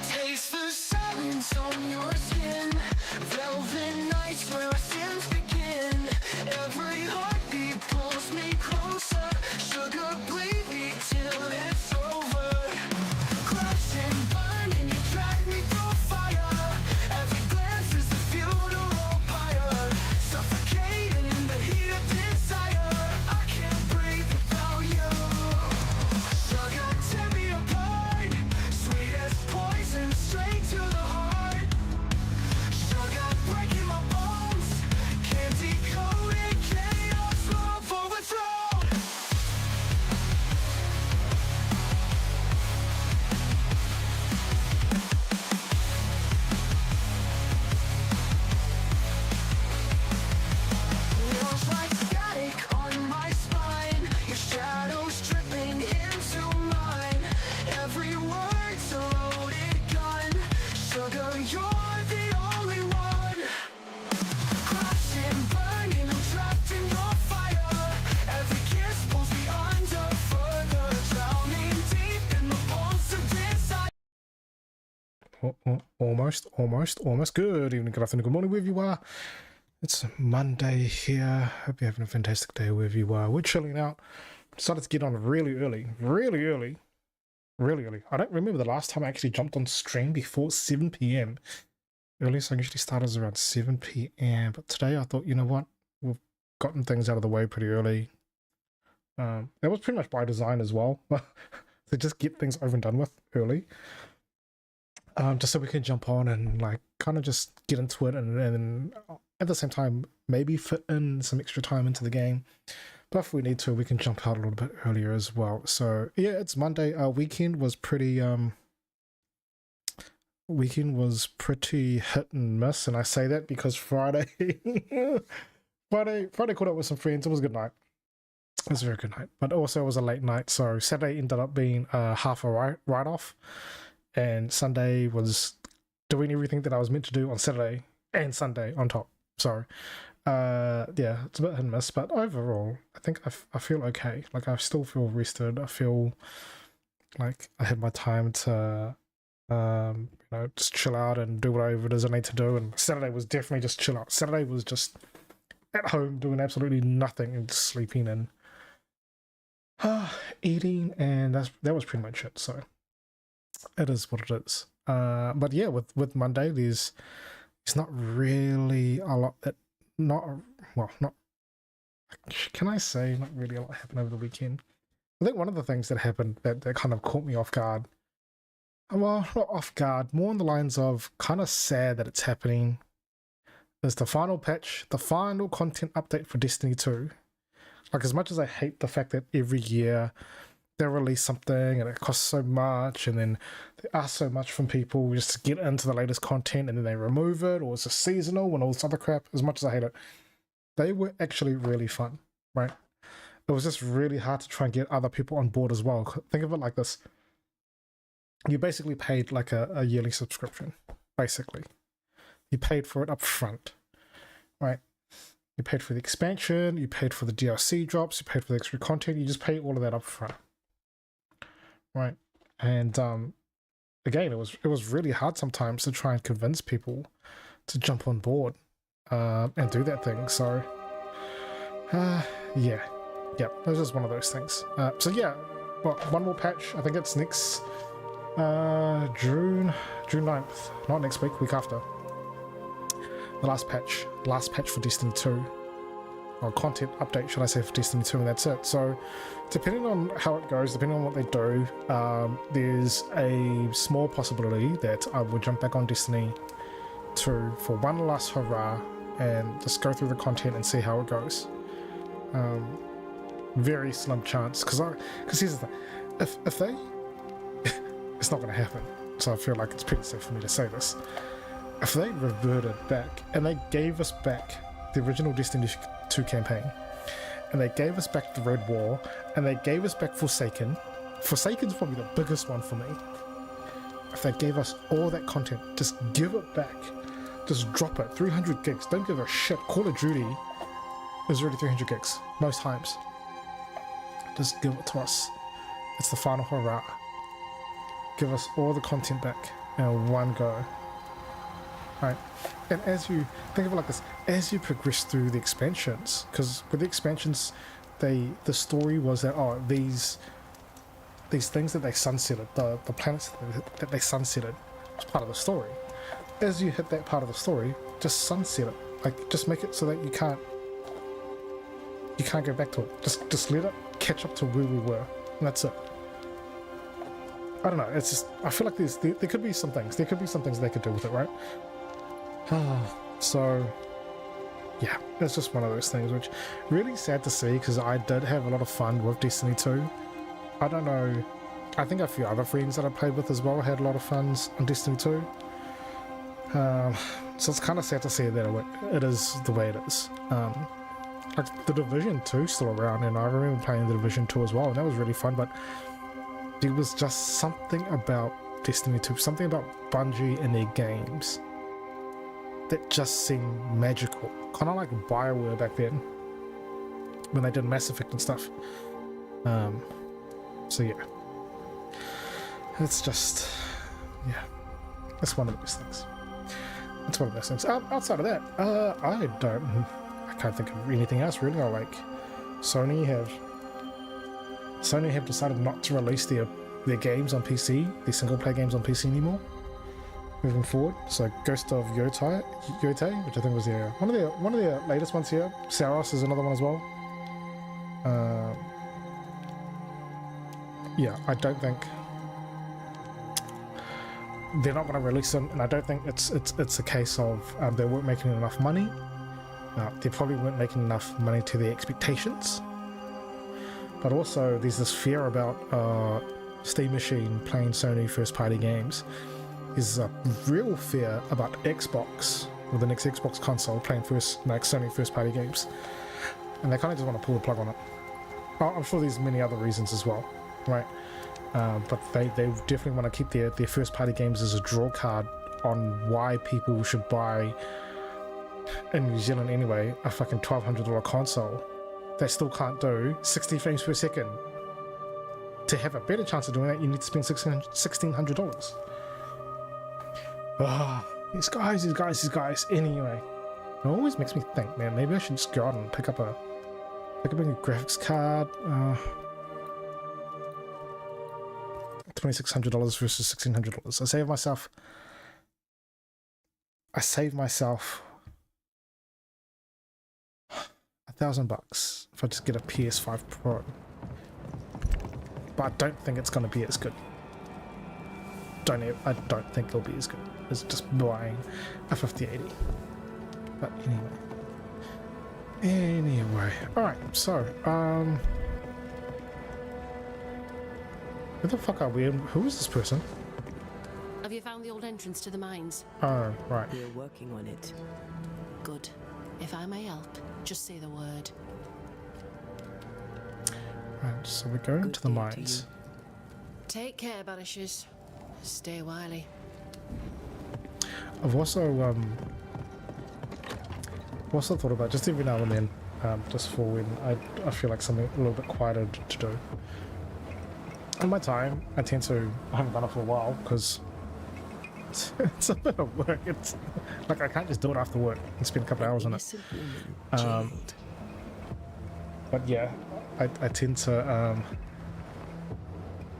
Taste the silence on your skin. Velvet nights where our sins begin. Every heartbeat pulls me closer. Sugar, bleed me till it's over. Crash and burn and you drag me through fire. Every glance is a funeral pyre. Suffocating in the heat of desire. I can't breathe without you. Sugar, tear me apart. Sweet as poison, straight to the heart. Sugar, breaking my bones. Candy coated chaos, love overthrown. Feels like static on my spine. Your shadows dripping into mine. Every word's a loaded gun. Sugar, you're the only one. Crash and burn and I'm trapped in your fire. Every kiss pulls me under further. Drowning deep in the bones of desire. Almost. Good evening, good afternoon, good morning, wherever you are. It's Monday here. Hope you're having a fantastic day wherever you are. We're chilling out. Decided to get on really early. I don't remember the last time I actually jumped on stream before 7 p.m. Earliest I usually start is around 7 p.m. But today I thought, you know what? We've gotten things out of the way pretty early. That was pretty much by design as well. To just get things over and done with early. Just so we can jump on and like kind of just get into it and at the same time maybe fit in some extra time into the game. But if we need to, we can jump out a little bit earlier as well. So yeah, it's Monday. Our weekend was pretty hit and miss, and I say that because Friday caught up with some friends. It was a good night. It was a very good night, but also it was a late night. So Saturday ended up being half a write-off, and Sunday was doing everything that I was meant to do on Saturday and Sunday on top. So yeah, it's a bit hit and miss, but overall I think I feel okay. Like I still feel rested. I feel like I had my time to you know, just chill out and do whatever it is I need to do. And Saturday was definitely just chill out. Saturday was just at home doing absolutely nothing and sleeping and eating, and that was pretty much it. So it is what it is. But yeah, with Monday there's not really a lot that can I say not really a lot happened over the weekend. I think one of the things that happened that kind of caught me off guard, well, not off guard, more on the lines of kind of sad that it's happening, is the final patch, the final content update for Destiny 2. Like, as much as I hate the fact that every year they release something and it costs so much and then they ask so much from people just to get into the latest content and then they remove it, or it's a seasonal and all this other crap, as much as I hate it, they were actually really fun, right? It was just really hard to try and get other people on board as well. Think of it like this. You basically paid like a yearly subscription, basically. You paid for it up front, right? You paid for the expansion, you paid for the DLC drops, you paid for the extra content, you just pay all of that up front. Right. And again, it was really hard sometimes to try and convince people to jump on board and do that thing. So yeah, it was just one of those things. So yeah, well, one more patch. I think it's next June 9th, not next week after. The last patch for Destiny 2, or content update, should I say, for Destiny 2, and that's it. So depending on how it goes, depending on what they do, there's a small possibility that I will jump back on Destiny 2 for one last hurrah and just go through the content and see how it goes. Very slim chance, because here's the thing, if they it's not going to happen, so I feel like it's pretty safe for me to say this. If they reverted back and they gave us back the original Destiny 2 campaign, and they gave us back the Red War, and they gave us back Forsaken's probably the biggest one for me. If they gave us all that content, just give it back. Just drop it. 300 gigs. Don't give a shit. Call of Duty is already 300 gigs most times. Just give it to us. It's the final hurrah. Give us all the content back. in one go. Right, and as you think of it like this, as you progress through the expansions, because with the expansions, the story was that these things that they sunsetted, the planets that they sunsetted, was part of the story. As you hit that part of the story, just sunset it, like just make it so that you can't go back to it. Just let it catch up to where we were, and that's it. I don't know. It's just I feel like there could be some things. There could be some things they could do with it, right? So, yeah, it's just one of those things, which really sad to see because I did have a lot of fun with Destiny 2. I don't know, I think a few other friends that I played with as well had a lot of fun on Destiny 2. So it's kind of sad to see that it is the way it is. Like the Division 2 still around, and I remember playing the Division 2 as well, and that was really fun, but there was just something about Destiny 2, something about Bungie and their games that just seemed magical. Kind of like BioWare back then, when they did Mass Effect and stuff. So yeah. It's just, yeah. It's one of those things. It's one of those things. Outside of that, I can't think of anything else really. Sony have decided not to release their games on PC, their single player games on PC anymore, moving forward. So Ghost of Yotei, which I think was one of their latest ones here. Saros is another one as well. Yeah, I don't think they're not going to release them, and I don't think it's a case of they weren't making enough money. They probably weren't making enough money to their expectations. But also, there's this fear about Steam Machine playing Sony first-party games. There's a real fear about Xbox, or the next Xbox console, playing Sony first-party games. And they kind of just want to pull the plug on it. I'm sure there's many other reasons as well, right? But they definitely want to keep their first-party games as a draw card on why people should buy, in New Zealand anyway, a fucking $1,200 console that still can't do 60 frames per second. To have a better chance of doing that, you need to spend $1,600. These guys. Anyway, it always makes me think, man, maybe I should just go out and pick up a new graphics card. $2,600 versus $1,600. I save myself $1,000 if I just get a PS5 Pro. But I don't think it's going to be as good. I don't think it'll be as good as just buying a 5080. But anyway. Alright, so, where the fuck are we? Who is this person? Have you found the old entrance to the mines? Oh, right. We're working on it. Good. If I may help, just say the word. Right, so we're going to the mines. Take care, Banishers. Stay wily. I've also thought about just every now and then, just for when I feel like something a little bit quieter to do. On my time, I haven't done it for a while because it's a bit of work. It's like I can't just do it after work and spend a couple hours on it. But yeah, I tend to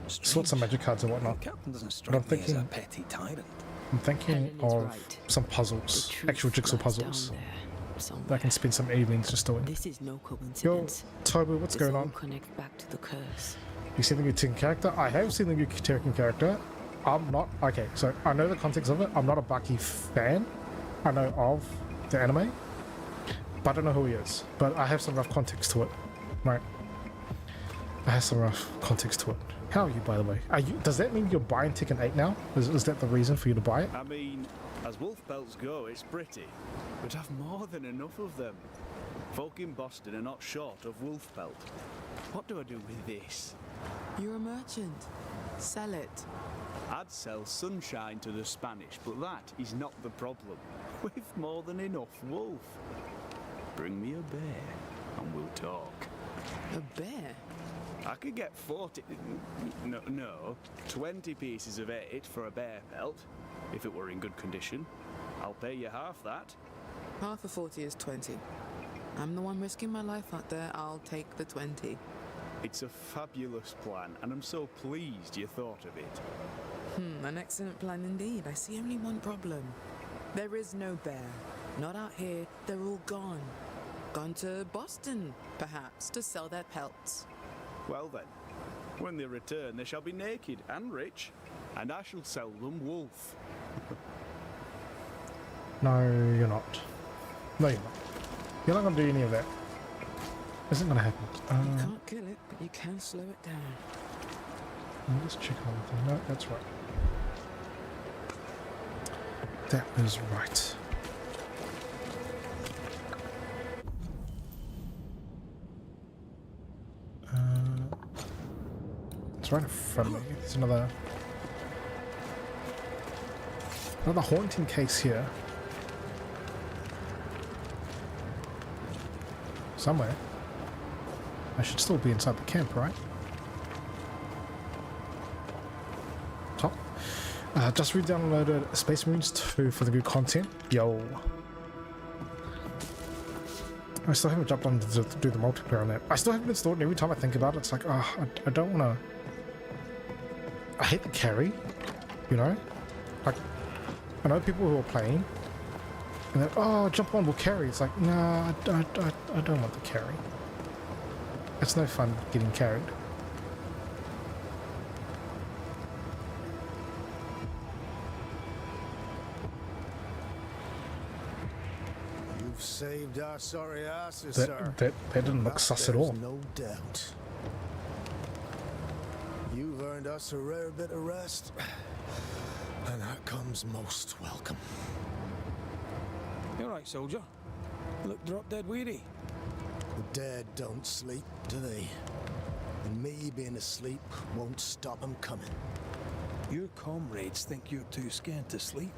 sort some magic cards and whatnot. But I'm thinking of some puzzles, actual jigsaw puzzles that I can spend some evenings just doing. This is no coincidence. Yo, Tobu, what's going on? Connect back to the curse. You seen the new Tekken character? I have seen the new Tekken character. I'm not... Okay, so I know the context of it. I'm not a Bucky fan. I know of the anime. But I don't know who he is. But I have some rough context to it. Right. I have some rough context to it. How are you, by the way? Does that mean you're buying Tekken 8 now? Is that the reason for you to buy it? I mean, as wolf pelts go, it's pretty. But I've more than enough of them. Folk in Boston are not short of wolf pelt. What do I do with this? You're a merchant. Sell it. I'd sell sunshine to the Spanish, but that is not the problem. We've more than enough wolf. Bring me a bear, and we'll talk. A bear? I could get 20 pieces of 8 for a bear pelt. If it were in good condition, I'll pay you half that. Half of 40 is 20. I'm the one risking my life out there. I'll take the 20. It's a fabulous plan, and I'm so pleased you thought of it. An excellent plan indeed. I see only one problem. There is no bear. Not out here. They're all gone. Gone to Boston, perhaps, to sell their pelts. Well then, when they return, they shall be naked and rich, and I shall sell them wolf. No, you're not. No, you're not. You're not going to do any of that. Isn't going to happen. You can't kill it, but you can slow it down. Let me just check on thing. No, that's right. That is right. It's right in front of me. There's another haunting case here. Somewhere. I should still be inside the camp, right? Top. Just re-downloaded Space Marines 2 for the good content. Yo. I still haven't jumped on to do the multiplayer on that. I still haven't installed it, and every time I think about it, it's like, oh, I don't want to... I hate the carry, you know? Like, I know people who are playing, and they're, oh, jump on, we'll carry. It's like, nah, I don't want the carry. It's no fun getting carried. You've saved our sorry asses, sir. That didn't look sus at all. There's no doubt. You've earned us a rare bit of rest, and that comes most welcome. You all right, soldier? Look drop dead weary. The dead don't sleep, do they? And me being asleep won't stop them coming. Your comrades think you're too scared to sleep.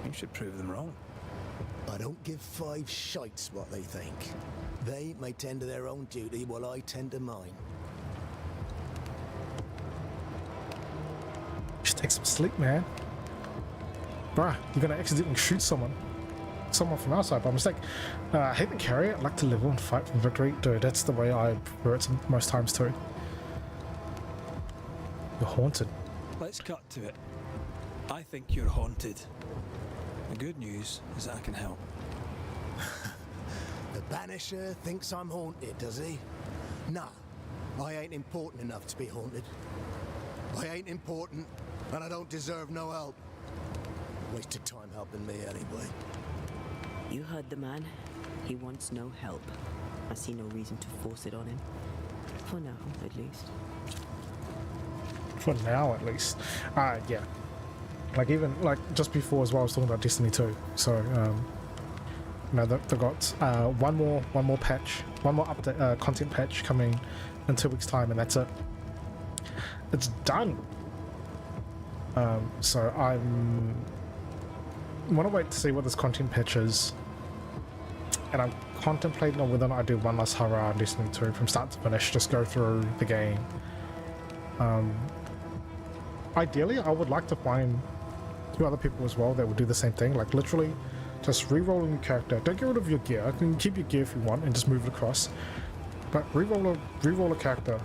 You should prove them wrong. I don't give five shites what they think. They may tend to their own duty while I tend to mine. Just take some sleep, man. Bruh, you're gonna accidentally shoot someone from our side by mistake. I hate the carry. I like to live and fight for victory. Dude, that's the way I prefer it most times too. You're haunted. Let's cut to it. I think you're haunted. The good news is that I can help. The Banisher thinks I'm haunted, does he? Nah, I ain't important enough to be haunted. I ain't important, and I don't deserve no help. Wasted time helping me anyway. You heard the man. He wants no help. I see no reason to force it on him. For now, at least. For now, at least. Yeah. Like even like just before as well, I was talking about Destiny 2. So you know they got one more patch, one more update content patch coming in 2 weeks' time, and that's it. It's done. So I'm want to wait to see what this content patch is, and I'm contemplating on whether or not I do one last hurrah on Destiny 2 from start to finish, just go through the game. Ideally, I would like to find 2 other people as well that would do the same thing, like literally just re-rolling your character. Don't get rid of your gear. You can keep your gear if you want and just move it across, but re-roll a character,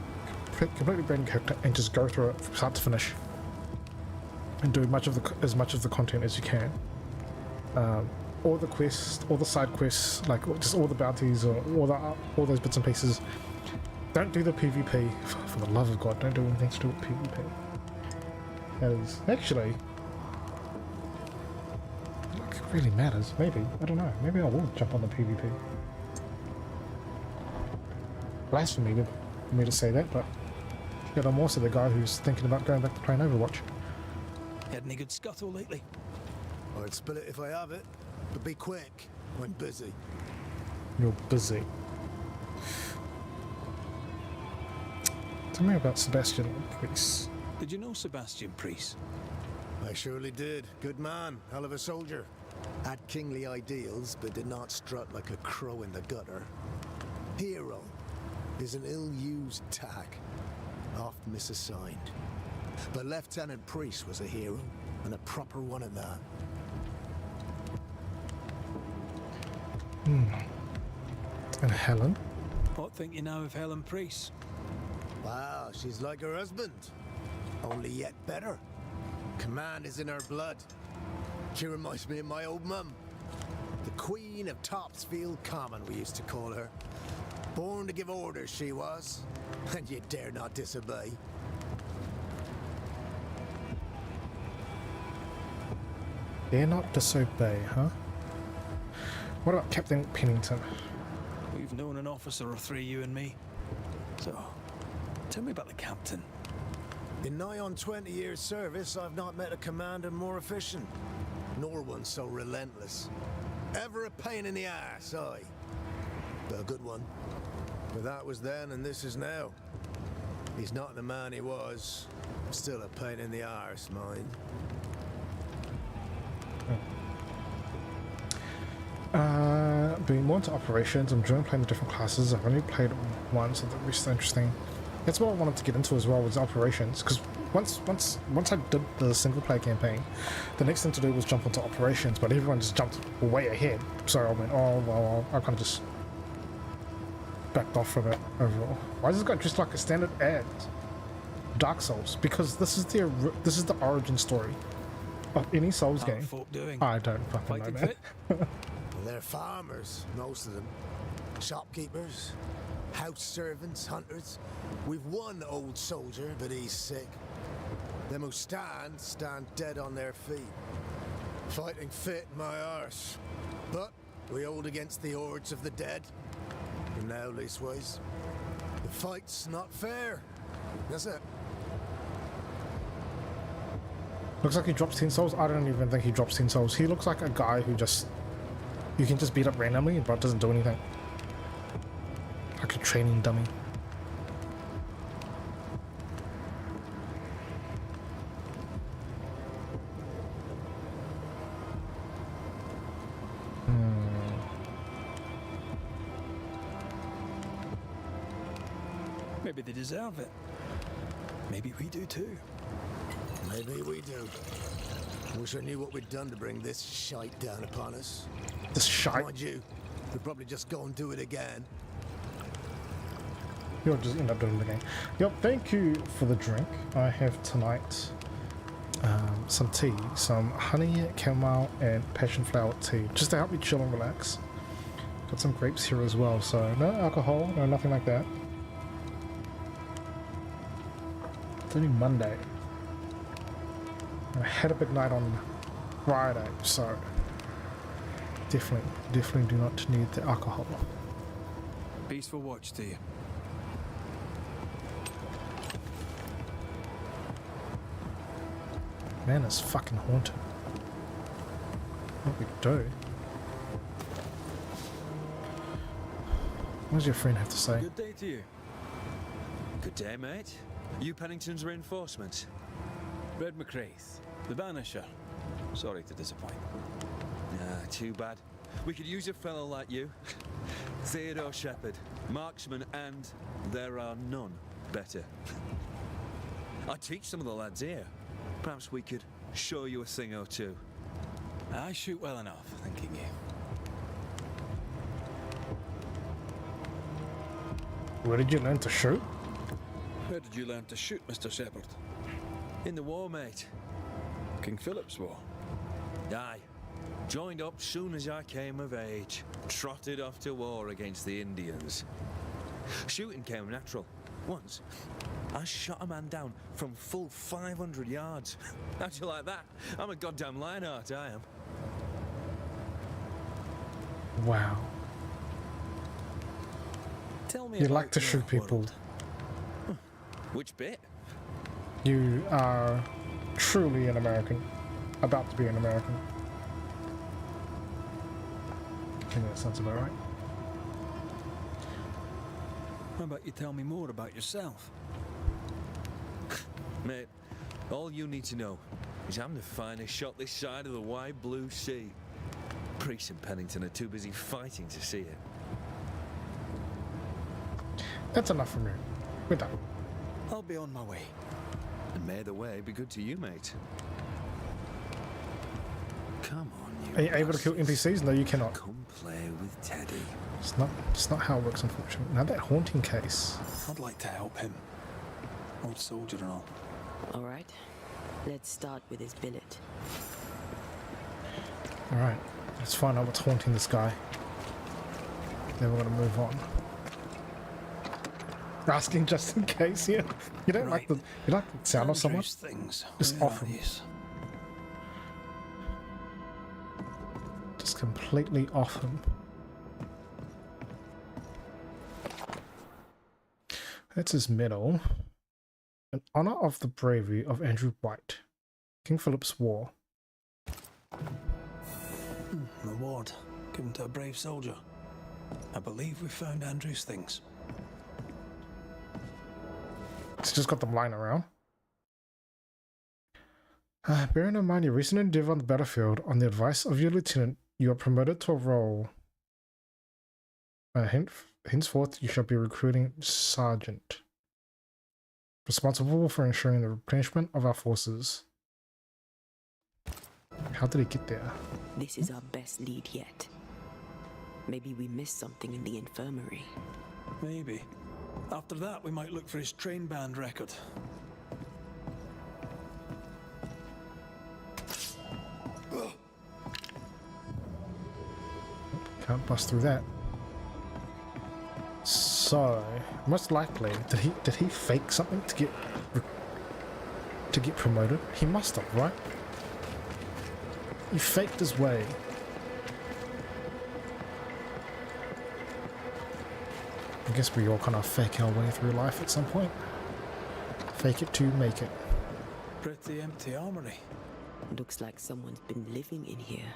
completely brand new character, and just go through it from start to finish and do as much of the content as you can. All the quests, all the side quests, like just all the bounties, or all those bits and pieces. Don't do the PvP. For the love of God, don't do anything to do with PvP. That is actually, like, it really matters. Maybe, I don't know. Maybe I will jump on the PvP. Blasphemy for me to say that, but yeah, I'm also the guy who's thinking about going back to playing Overwatch. Had any good scuttle lately? I'd spill it if I have it, but be quick. I'm busy. You're busy. Tell me about Sebastian, please. Did you know Sebastian Priest? I surely did. Good man, hell of a soldier. Had kingly ideals, but did not strut like a crow in the gutter. Hero is an ill-used tag, oft misassigned. But Lieutenant Priest was a hero. and a proper one at that. And Helen? What think you now of Helen Priest? Wow, she's like her husband, only yet better. Command is in her blood. She reminds me of my old mum. The Queen of Topsfield Common, we used to call her. Born to give orders, she was. And you dare not disobey. Dare not disobey, huh? What about Captain Pennington? We've known an officer or three, you and me. So, tell me about the captain. In nigh on 20 years' service, I've not met a commander more efficient, nor one so relentless. Ever a pain in the ass, aye. But a good one. But that was then and this is now. He's not the man he was. Still a pain in the arse, mind. Being more into operations, I'm enjoying playing the different classes. I've only played one, so that was interesting. That's what I wanted to get into as well, was operations, because once I did the single player campaign, the next thing to do was jump into operations, but everyone just jumped way ahead. So I went, oh well, I kind of just backed off from it overall. Why is this guy just like a standard ad? Dark Souls, because this is the origin story of any Souls How are game. folk doing? I don't fucking know, Fighting man. fit? They're farmers, most of them. Shopkeepers, house servants, hunters. We've one old soldier, but he's sick. Them who stand dead on their feet. Fighting fit, my arse. But we hold against the hordes of the dead. And now, leastways. The fight's not fair. That's it. Looks like he drops 10 souls. I don't even think he drops 10 souls. He looks like a guy who just... You can just beat up randomly, but doesn't do anything. Like a training dummy. Maybe they deserve it. Maybe we do too. Maybe we do. Wish I knew what we'd done to bring this shite down upon us. This shite. Mind you, we'd probably just go and do it again. You'll just end up doing it again. Yep, thank you for the drink. I have tonight some tea, some honey, chamomile, and passion flower tea, just to help me chill and relax. Got some grapes here as well, so no alcohol, no nothing like that. It's only Monday. I had a big night on Friday, so definitely do not need the alcohol. Peaceful watch to you. Man, it's fucking haunted. What we do? What does your friend have to say? Good day to you. Good day, mate. You Pennington's reinforcements? Red McCraith, the Banisher. Sorry to disappoint. Ah, too bad. We could use a fellow like you. Theodore Shepherd, marksman, and there are none better. I teach some of the lads here. Perhaps we could show you a thing or two. I shoot well enough, thinking you. Where did you learn to shoot? Where did you learn to shoot, Mr. Shepherd? In the war, mate. King Philip's War. Aye. Joined up soon as I came of age. Trotted off to war against the Indians. Shooting came natural. Once, I shot a man down from full 500 yards. How'd you like that? I'm a goddamn Lionheart, I am. Wow. Tell me You about like to your shoot people. world. Which bit? You are truly an American. About to be an American. I think that sounds about right. How about you tell me more about yourself? Mate, all you need to know is I'm the finest shot this side of the wide blue sea. Priest and Pennington are too busy fighting to see it. That's enough from you. We're done. I'll be on my way. And may the way be good to you, mate. Come on, you. Are you able to kill NPCs? No, you cannot. Come play with Teddy. It's not how it works, unfortunately. Now that haunting case. I'd like to help him. Old soldier and all. All right. Let's start with his billet. Alright, let's find out what's haunting this guy. Then we're gonna move on. Asking just in case, yeah. You don't like the sound of someone? Andrew's things. Just Where off are him. these? Just completely off him. That's his medal. In honor of the bravery of Andrew White, King Philip's War. Reward given to a brave soldier. I believe we found Andrew's things. It's just got them lying around. Bearing in mind your recent endeavor on the battlefield, on the advice of your lieutenant, you are promoted to a role. Henceforth, you shall be recruiting sergeant, responsible for ensuring the replenishment of our forces. How did he get there? This is our best lead yet. Maybe we missed something in the infirmary. Maybe. After that, we might look for his train band record. Can't bust through that. So, most likely, did he fake something to get promoted? He must have, right? He faked his way. I guess we all kind of fake our way through life at some point. Fake it to make it. Pretty empty armory. Looks like someone's been living in here.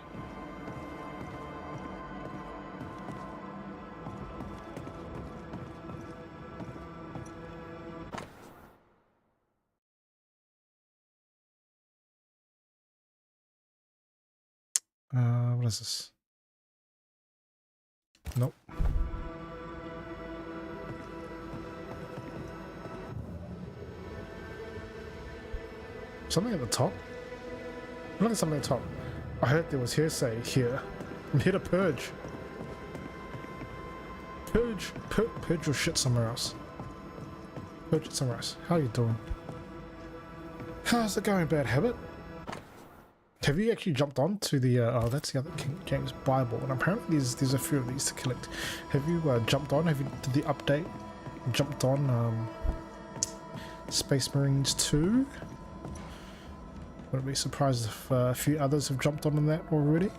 What is this? Nope. Something at the top? Look at something at the top. I heard there was hearsay here. I'm here to purge. Purge your shit somewhere else. Purge it somewhere else. How are you doing? How's it going, Bad Habit? Have you actually jumped on to the, oh, that's the other King James Bible, and apparently there's a few of these to collect. Have you jumped on? Have you did the update? Jumped on Space Marines 2? Wouldn't be surprised if a few others have jumped on that already.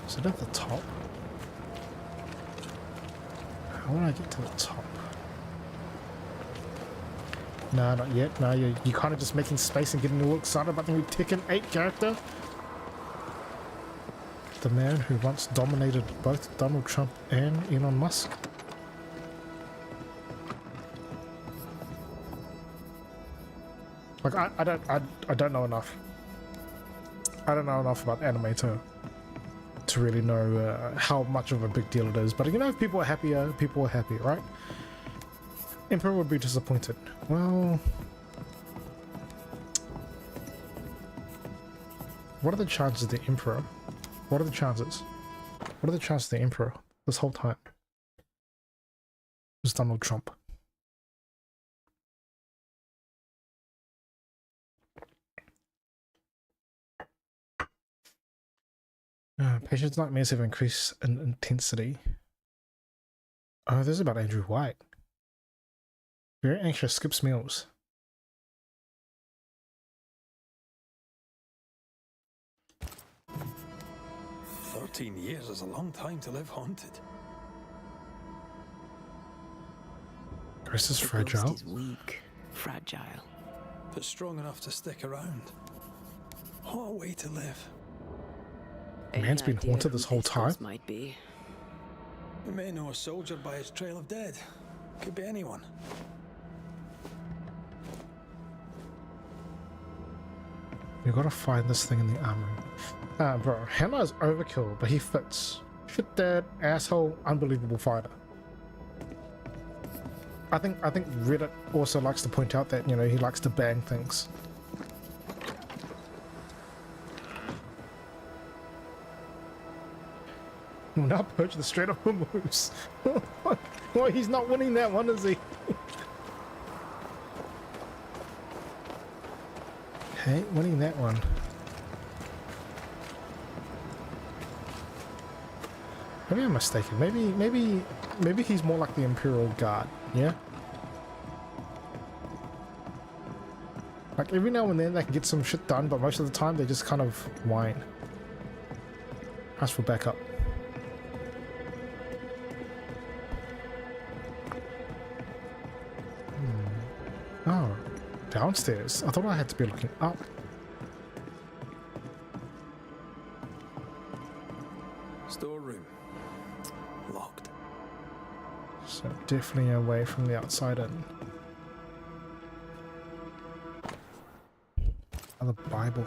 Is it at the top? How would I get to the top? No, not yet. No, you're kind of just making space and getting all excited about the new Tekken 8 character. The man who once dominated both Donald Trump and Elon Musk. Like I don't know enough. I don't know enough about anime to really know how much of a big deal it is. But you know, if people are happy, right? Emperor would be disappointed. Well, what are the chances of the Emperor? What are the chances? What are the chances of the Emperor this whole time? It was Donald Trump. Patients' nightmares have increased in intensity. Oh, this is about Andrew White. Very anxious, skips meals. "13 years is a long time to live haunted." Chris is The fragile. ghost is weak, fragile. But strong enough to stick around. What a way to live. Man's been Idea haunted who this whole time. ghost might be. We may know a soldier by his trail of dead. Could be anyone. You gotta find this thing in the armory. Bro, Hannah is overkill, but he fits. Shit dad, asshole, unbelievable fighter. I think Reddit also likes to point out that, you know, he likes to bang things. Will now purge the straight up moves. Well, he's not winning that one, is he? Hey, winning that one. Maybe I'm mistaken. Maybe he's more like the Imperial Guard. Yeah. Like every now and then they can get some shit done, but most of the time they just kind of whine. Ask for backup. Oh, downstairs. I thought I had to be looking up. Storeroom. Locked. So definitely away from the outside in. Another Bible.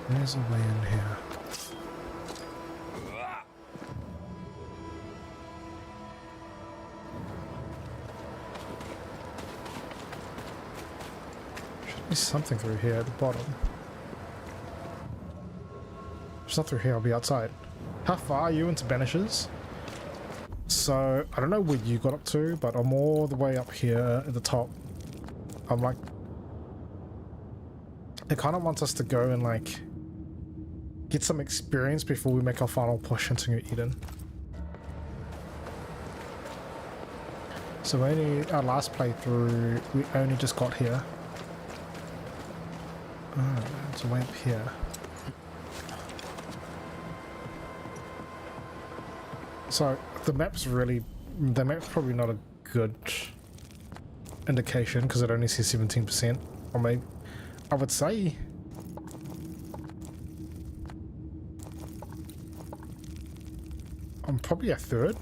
There's a way in here. Should be something through here at the bottom. If it's not through here, I'll be outside. How far are you into Banishes? So, I don't know where you got up to, but I'm all the way up here at the top. I'm like... It kind of wants us to go and like... get some experience before we make our final push into New Eden. So our last playthrough, we only just got here. Oh, it's way up here. So the map's probably not a good indication because it only says 17%. Or maybe I would say I'm probably a third.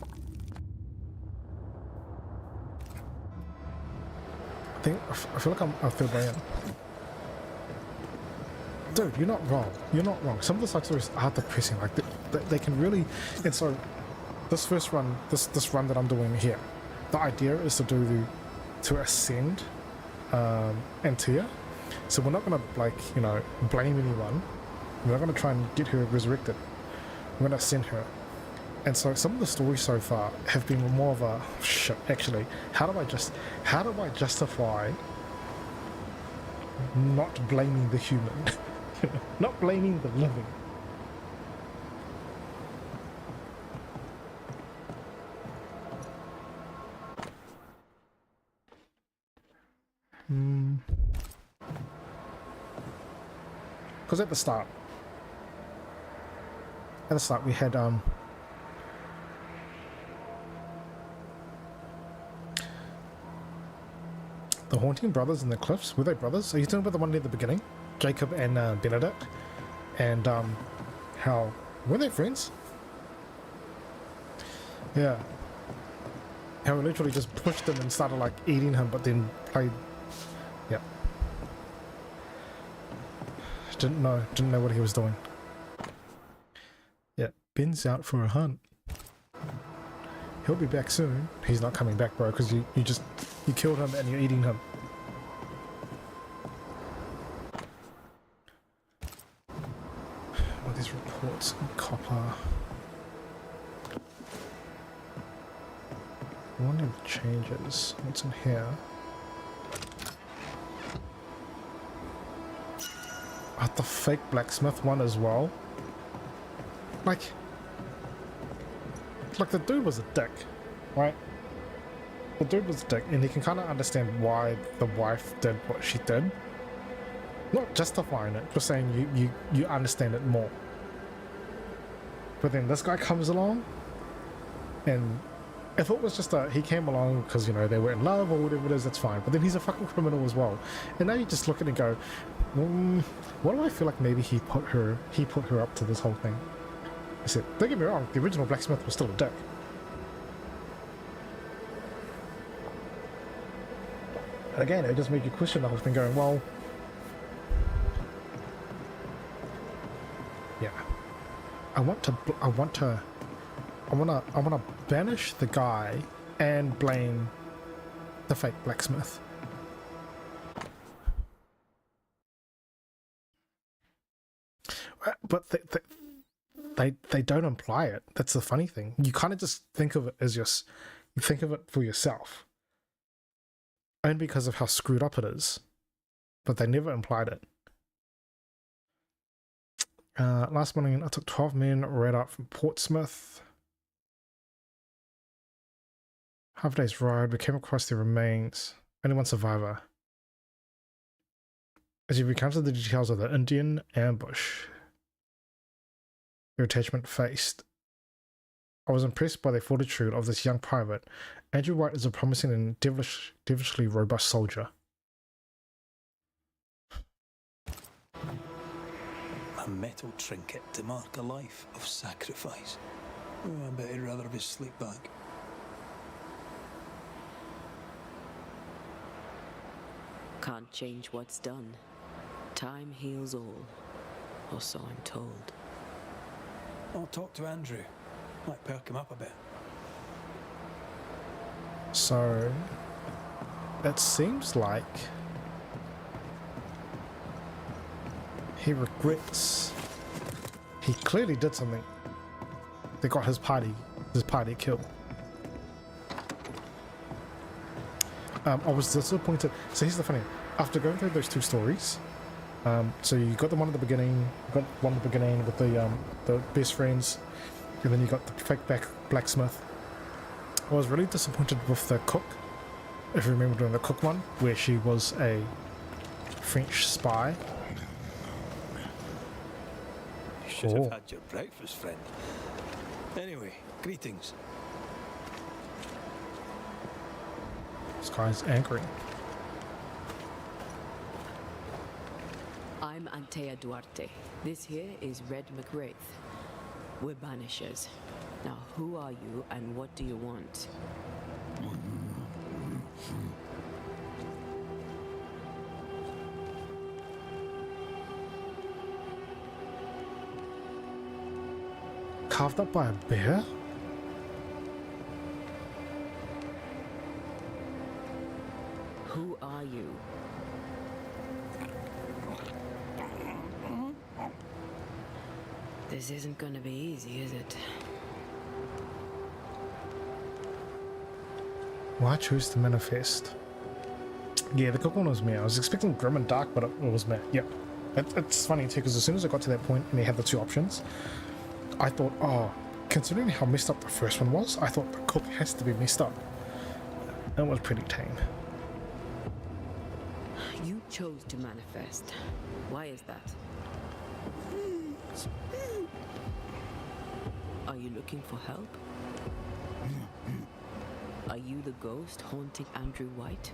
I feel like I'm a third way in. Dude, you're not wrong. You're not wrong. Some of the side stories are depressing. Like they can really. And so, this first run, this run that I'm doing here, the idea is to ascend, Antia. So we're not gonna blame anyone. We're not gonna try and get her resurrected. We're gonna ascend her. And so some of the stories so far have been more of a shit. Actually, how do I justify not blaming the human, not blaming the living? Because at the start we had the Haunting Brothers in the cliffs. Were they brothers? Are you talking about the one near the beginning? Jacob and Benedict? And how... Were they friends? Yeah. How we literally just pushed him and started like eating him, but then played... Yeah. Didn't know what he was doing. Yeah. Ben's out for a hunt. He'll be back soon. He's not coming back, bro, because you killed him and you're eating him. All these reports in copper. I wonder if it changes. What's in here? Oh, the fake blacksmith one as well. Like the dude was a dick, right? The dude was a dick, and you can kind of understand why the wife did what she did. Not justifying it, just saying you understand it more. But then this guy comes along, and if it was just he came along because, you know, they were in love or whatever it is, that's fine. But then he's a fucking criminal as well. And now you just look at it and go, what do I feel like maybe he put her up to this whole thing? He said, don't get me wrong, the original blacksmith was still a dick. And again, it just made you question the whole thing going, well, yeah, I want to banish the guy and blame the fake blacksmith. But they don't imply it. That's the funny thing. You kind of just think of it as you think of it for yourself. Only because of how screwed up it is. But they never implied it. Last morning I took 12 men right out from Portsmouth. Half a day's ride, we came across their remains. Only one survivor. As you recounted the details of the Indian ambush your attachment faced, I was impressed by the fortitude of this young private. Andrew White is a promising and devilishly robust soldier. A metal trinket to mark a life of sacrifice. Oh, I bet he'd rather have his sleep bag. Can't change what's done. Time heals all, or so I'm told. I'll talk to Andrew. Might perk him up a bit. So it seems like he regrets. He clearly did something that got his party killed. I was disappointed. So here's the funny. After going through those two stories, so you got the one at the beginning, you got one at the beginning with the best friends, and then you got the fake blacksmith. I was really disappointed with the cook. If you remember doing the cook one, where she was a French spy. You should have had your breakfast, friend. Anyway, greetings. This guy's angry. I'm Antea Duarte. This here is Red McWraith. We're banishers. Now, who are you and what do you want? Carved up by a bear? Who are you? This isn't gonna be easy, is it? Why choose to manifest? Yeah, the cook one was me. I was expecting grim and dark, but it was me. Yep. It's funny too, because as soon as I got to that point and they had the two options, I thought, oh, considering how messed up the first one was, I thought the cook has to be messed up. That was pretty tame. You chose to manifest. Why is that? Are you looking for help? Are you the ghost haunting Andrew White?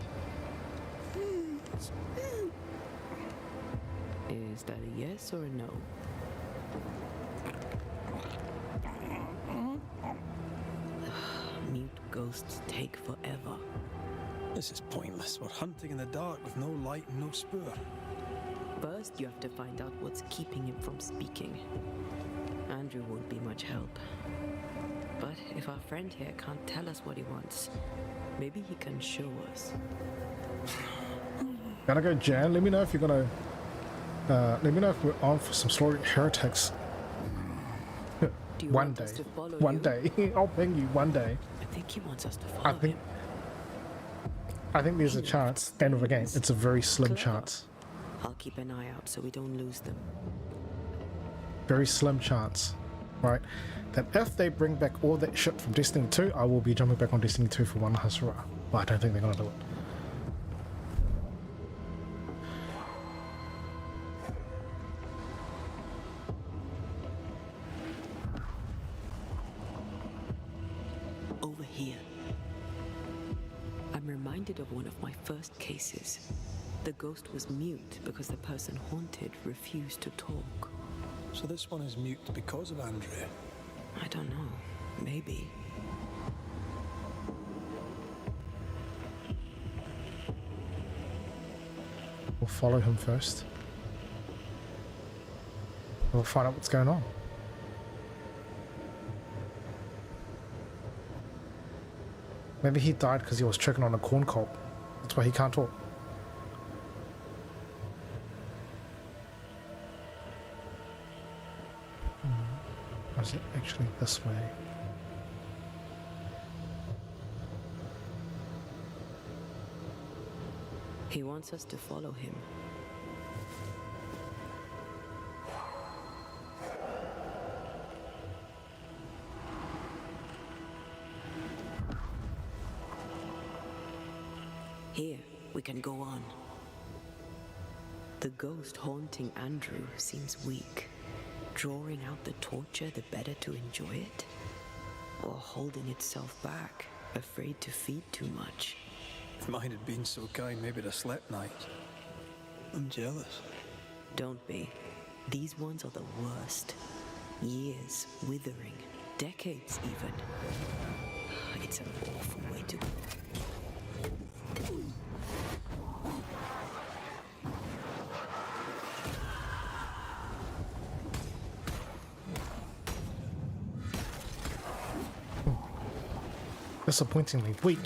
Is that a yes or a no? Mute ghosts take forever. This is pointless. We're hunting in the dark with no light and no spoor. First, you have to find out what's keeping him from speaking. Andrew won't be much help. But if our friend here can't tell us what he wants, maybe he can show us. Gotta go, Jan. Let me know if you're gonna. Let me know if we're on for some slaughtering heretics. Do you One want day. us to follow One you? day. I'll ping you one day. I think he wants us to follow him. I think there's a chance. End of the game. It's a very slim Clever. chance. I'll keep an eye out so we don't lose them. Very slim chance. Right? That if they bring back all that shit from Destiny 2, I will be jumping back on Destiny 2 for one Hasura. But I don't think they're gonna do it. Over here. I'm reminded of one of my first cases. The ghost was mute because the person haunted refused to talk. So this one is mute because of Andrew. I don't know. Maybe. We'll follow him first. We'll find out what's going on. Maybe he died because he was choking on a corn cob. That's why he can't talk. Or is it actually this way? He wants us to follow him. Here, we can go on. The ghost haunting Andrew seems weak. Drawing out the torture the better to enjoy it? Or holding itself back, afraid to feed too much? If mine had been so kind, maybe I'd have slept nights. I'm jealous. Don't be. These ones are the worst. Years withering, decades even. It's an awful way to go. Disappointingly weak.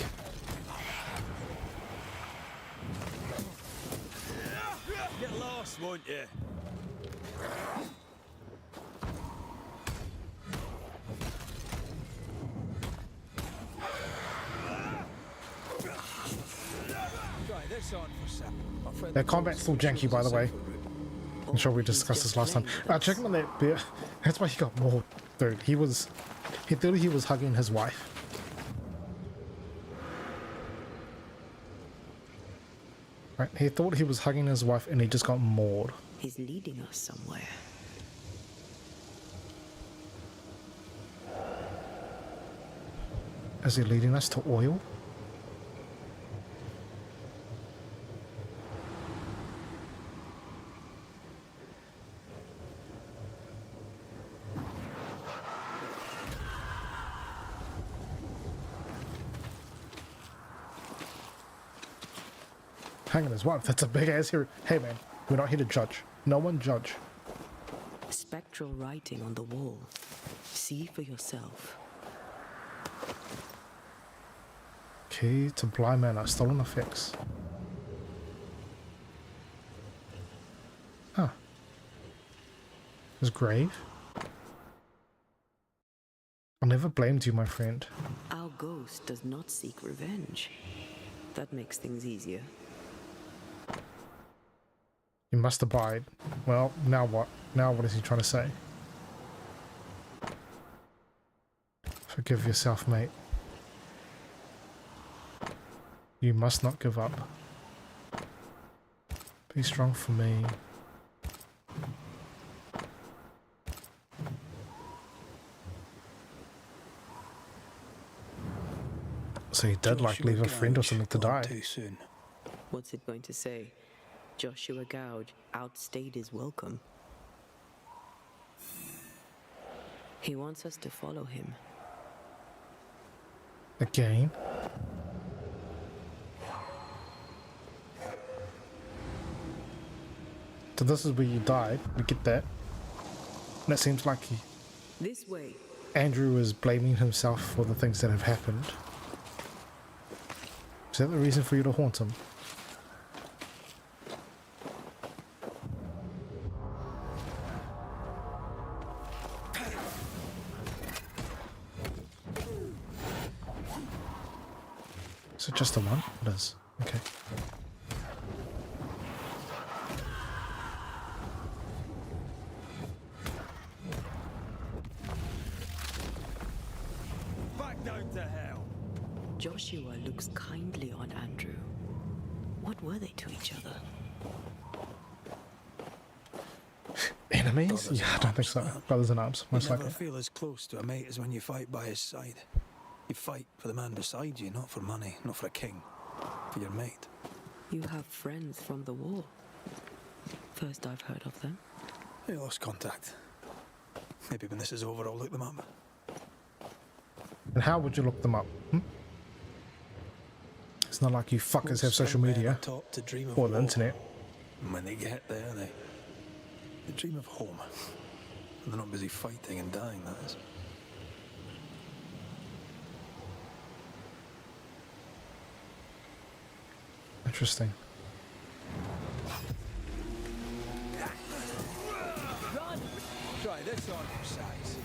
Get lost, won't you? Try this on for some. Their combat's still janky, by the way. I'm sure we discussed this last time. Checking on that bit, that's why he got mauled, dude. He thought he was hugging his wife. Right, he thought he was hugging his wife and he just got mauled. He's leading us somewhere. Is he leading us to oil? Hanging his wife, that's a big ass here. Hey man, we're not here to judge. No one judge. Spectral writing on the wall. See for yourself. Key to Blind Manor, stolen effects. Huh. His grave? I never blamed you, my friend. Our ghost does not seek revenge. That makes things easier. You must abide. Well, now what? Now what is he trying to say? Forgive yourself, mate. You must not give up. Be strong for me. So he did like leave a friend or something to die. Too soon. What's it going to say? Joshua Gouge outstayed his welcome. He wants us to follow him. Again? So this is where you died. We get that. And it seems like This way. Andrew is blaming himself for the things that have happened. Is that the reason for you to haunt him? Is it just the one? It is. Okay. Back down to hell. Joshua looks kindly on Andrew. What were they to each other? Enemies? Yeah, I don't think so. Brothers in arms, most You never likely. feel as close to a mate as when you fight by his side. You fight for the man beside you, not for money, not for a king. For your mate. You have friends from the war. First I've heard of them. I lost contact. Maybe when this is over, I'll look them up. And how would you look them up? It's not like you fuckers have social media To dream of or the war. internet. And when they get there, they dream of home. And they're not busy fighting and dying, that is. Interesting. Run! Try this on your size.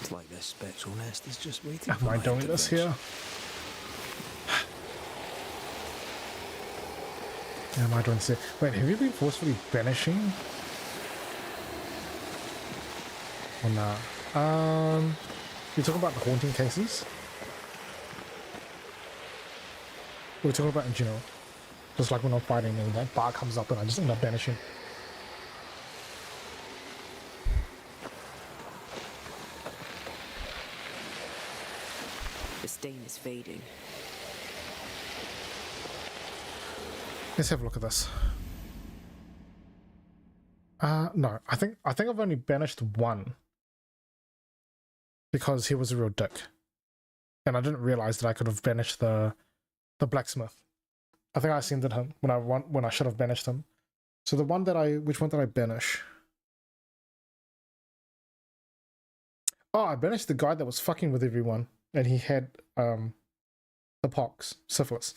It's like this spectral nest is just waiting for Am I my doing this intervention. here? Am I doing this here? Wait, have you been forcefully banishing? Or nah? You're talking about the haunting cases? We're talking about in general. Just like when I'm fighting and that bar comes up and I just end up banishing. The stain is fading. Let's have a look at this. No, I think I've only banished one because he was a real dick, and I didn't realize that I could have banished the blacksmith. I think I ascended him when I should have banished him. So the one that which one did I banish? Oh, I banished the guy that was fucking with everyone, and he had the pox, syphilis.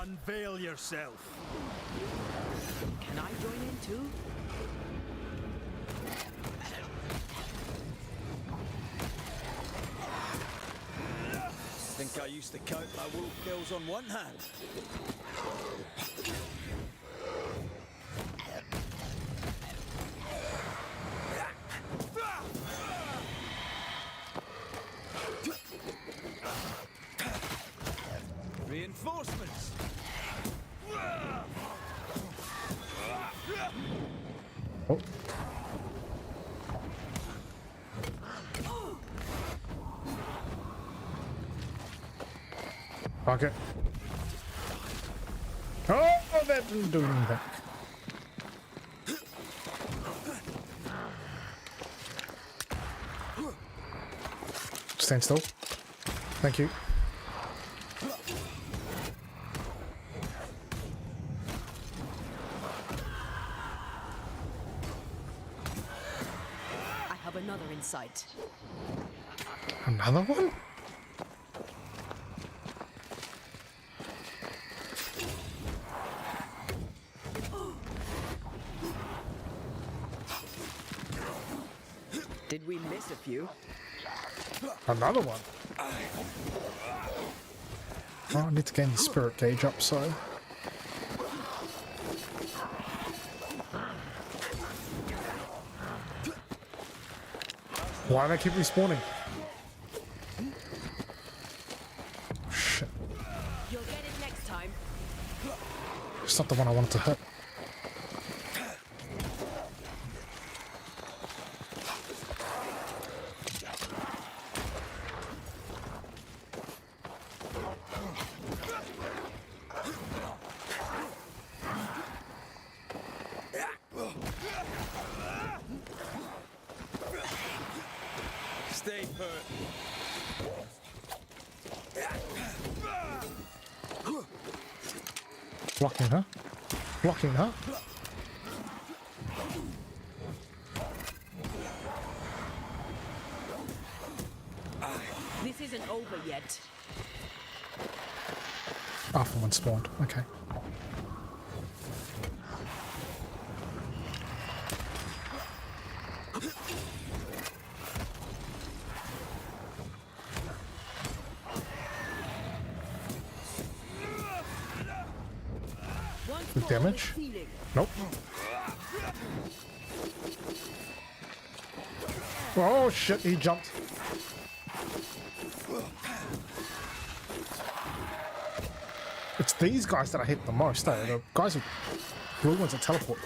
Unveil yourself. Can I join in too? Think I used to count my wolf kills on one hand. Reinforcements. Oh. Okay. Oh, that didn't do anything. Stand still. Thank you. I have another in sight. Another one? Did we miss a few? Another one? Oh, I need to gain the spirit gauge up, so... Why do I keep respawning? Shit. You'll get it next time. It's not the one I wanted to hit. Stay put. Blocking her. Blocking her. This isn't over yet. After one spawned. Okay. Good damage? Nope. Oh shit, he jumped. It's these guys that I hit the most, eh? The guys with blue ones that teleport.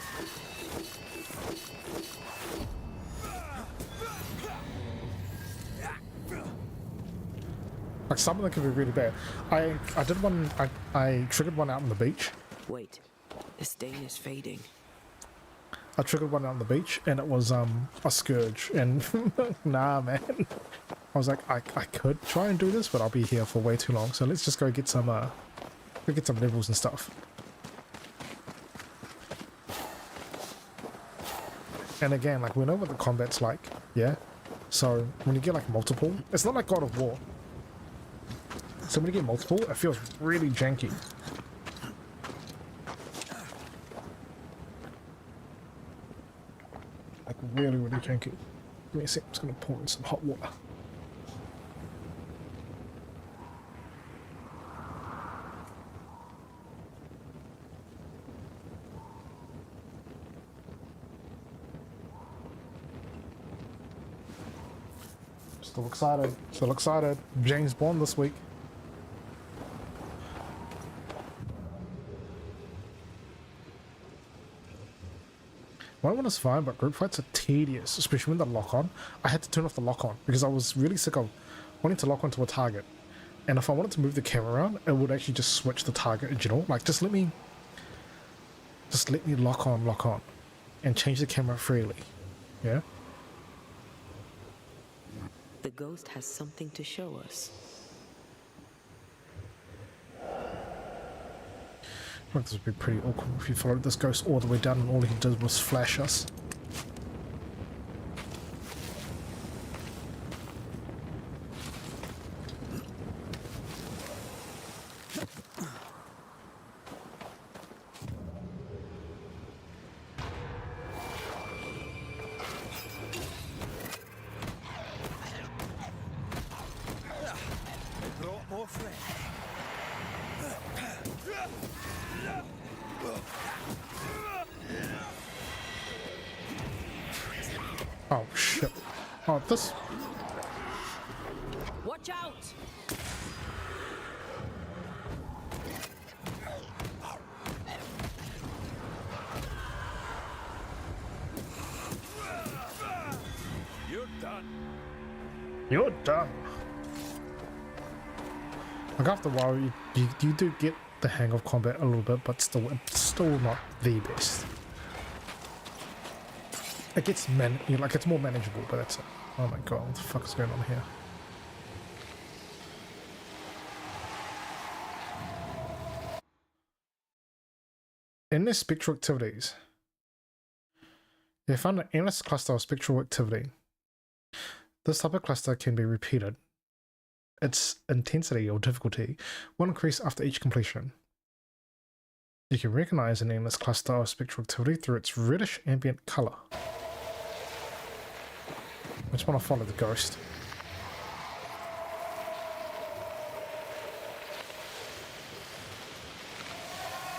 Like some of them can be really bad. I did one. I triggered one out on the beach. Wait, the stain is fading. I triggered one out on the beach, and it was a scourge. And nah, man. I was like, I could try and do this, but I'll be here for way too long. So let's just go get some levels and stuff. And again, like we know what the combat's like, yeah. So when you get like multiple, it's not like God of War. So when you get multiple, it feels really janky. Like really, really janky. Give me a sec, I'm just gonna pour in some hot water. Still excited. Still excited. James Bond this week. One is fine, but group fights are tedious, especially when they lock on. I had to turn off the lock on because I was really sick of wanting to lock onto a target. And if I wanted to move the camera around, it would actually just switch the target in general. Like just let me lock on and change the camera freely. Yeah? The ghost has something to show us. I think this would be pretty awkward if you followed this ghost all the way down and all he did was flash us. Brought more friends. Oh shit. Oh, this. Watch out! You're done. You're done. Like after a while, you do get the hang of combat a little bit, but it's still not the best. It gets like it's more manageable, but that's it. Oh my god, what the fuck is going on here? In their spectral activities, they found an endless cluster of spectral activity. This type of cluster can be repeated. Its intensity or difficulty will increase after each completion. You can recognize an endless cluster of spectral activity through its reddish ambient color. I just want to follow the ghost.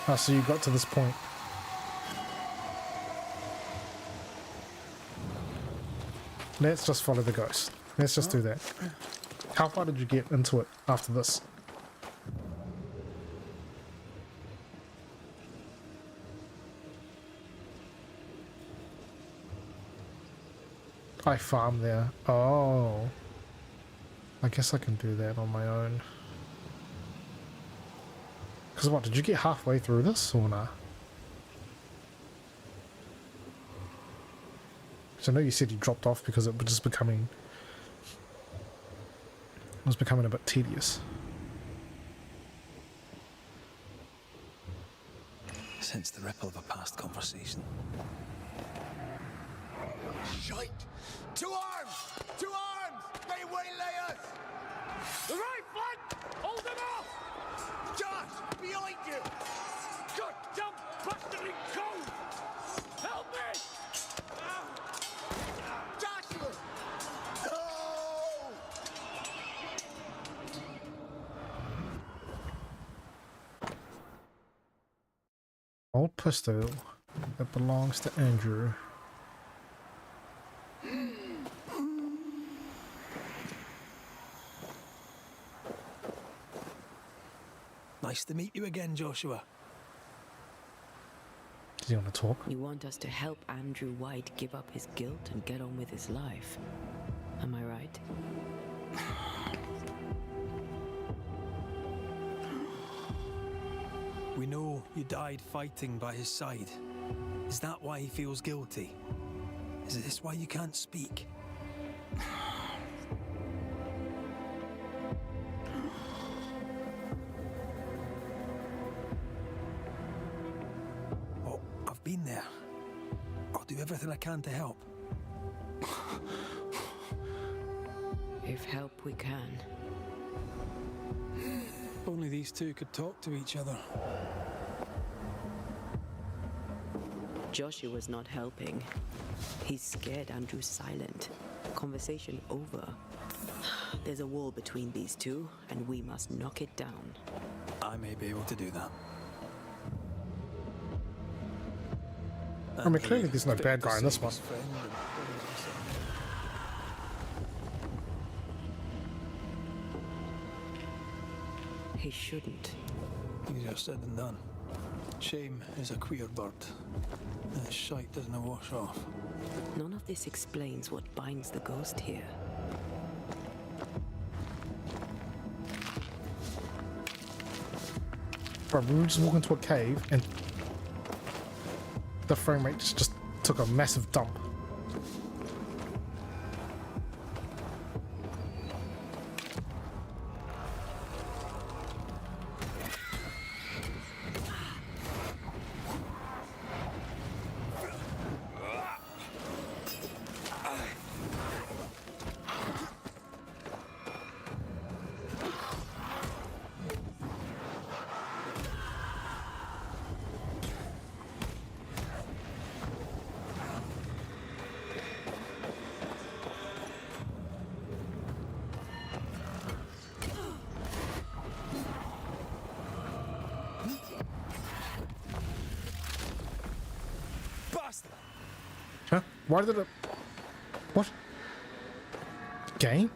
Ah, so you got to this point. Let's just follow the ghost. Let's just do that. How far did you get into it after this? I farm there. Oh. I guess I can do that on my own. Because what, did you get halfway through this or nah? So I know you said you dropped off because it was just becoming... It was becoming a bit tedious. Sense the ripple of a past conversation. Shite! To arms! To arms! They waylay us! The right flank! Hold them off! Josh! Behind you! Goddamn bastarding code! Help me! Joshua! No! Old pistol that belongs to Andrew. Nice to meet you again, Joshua. Does he want to talk? You want us to help Andrew White give up his guilt and get on with his life. Am I right? We know you died fighting by his side. Is that why he feels guilty? Is this why you can't speak? Oh, I've been there. I'll do everything I can to help. If help we can. Only these two could talk to each other. Joshua's not helping. He's scared Andrew's silent. Conversation over. There's a wall between these two, and we must knock it down. I may be able to do that. I mean, clearly there's no bad guy in this one. He shouldn't. Easier said than done. Shame is a queer bird. That shite doesn't wash off. None of this explains what binds the ghost here. Bro, we were just walking to a cave and the frame rate just took a massive dump. Huh? Why did it... What? Game?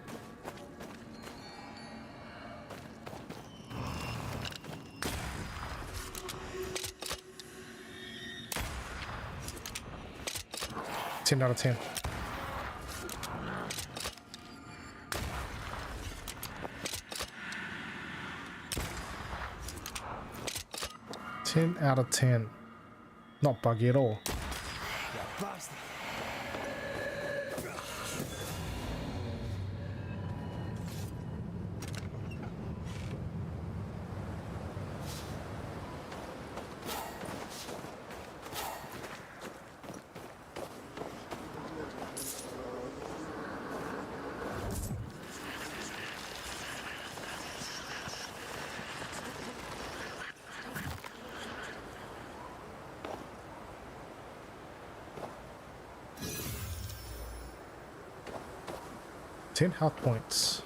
Ten out of 10. Out of 10. Not buggy at all. Ten health points.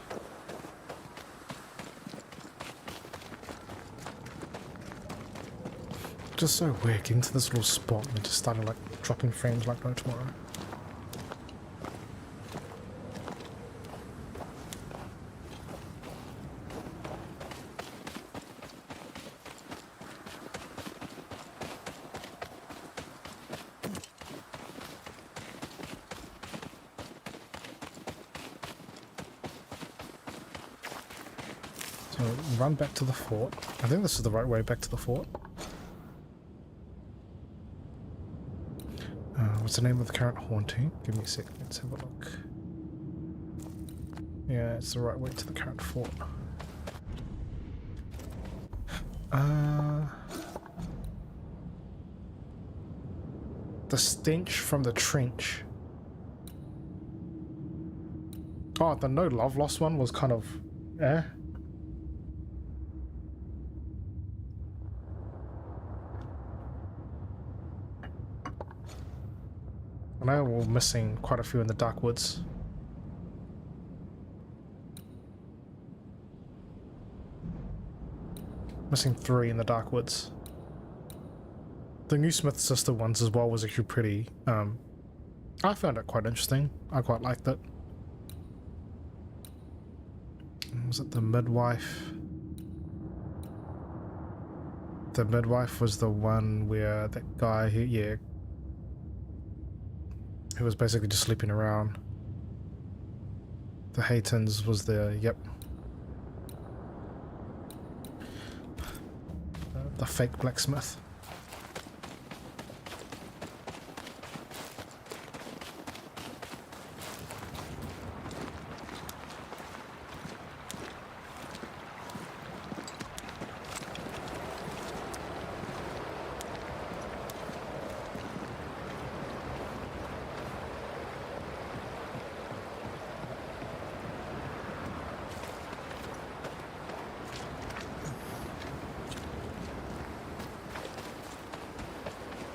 Just so weird, getting to this little spot and it just started like dropping frames like no tomorrow. So run back to the fort. I think this is the right way back to the fort. What's the name of the current haunting? Give me a second, let's have a look. Yeah, it's the right way to the current fort. The stench from the trench. Oh, the no love lost one was kind of eh. I know we're missing quite a few in the dark woods. Missing 3 in the dark woods. The new Smith sister ones as well was actually pretty, I found it quite interesting. I quite liked it. Was it the midwife? The midwife was the one where that guy who, yeah, who was basically just sleeping around. The Haytons was the, yep. the fake blacksmith.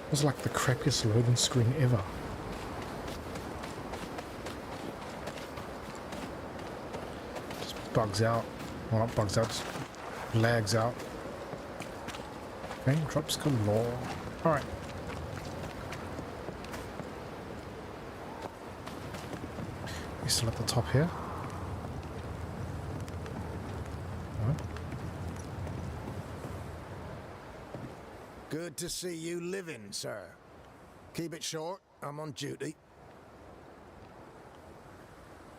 It was like the crappiest loading screen ever. Just bugs out. Well, not bugs out, just lags out. Frame drops galore. Alright. You still at the top here? No? Good to see you living, sir. Keep it short, I'm on duty.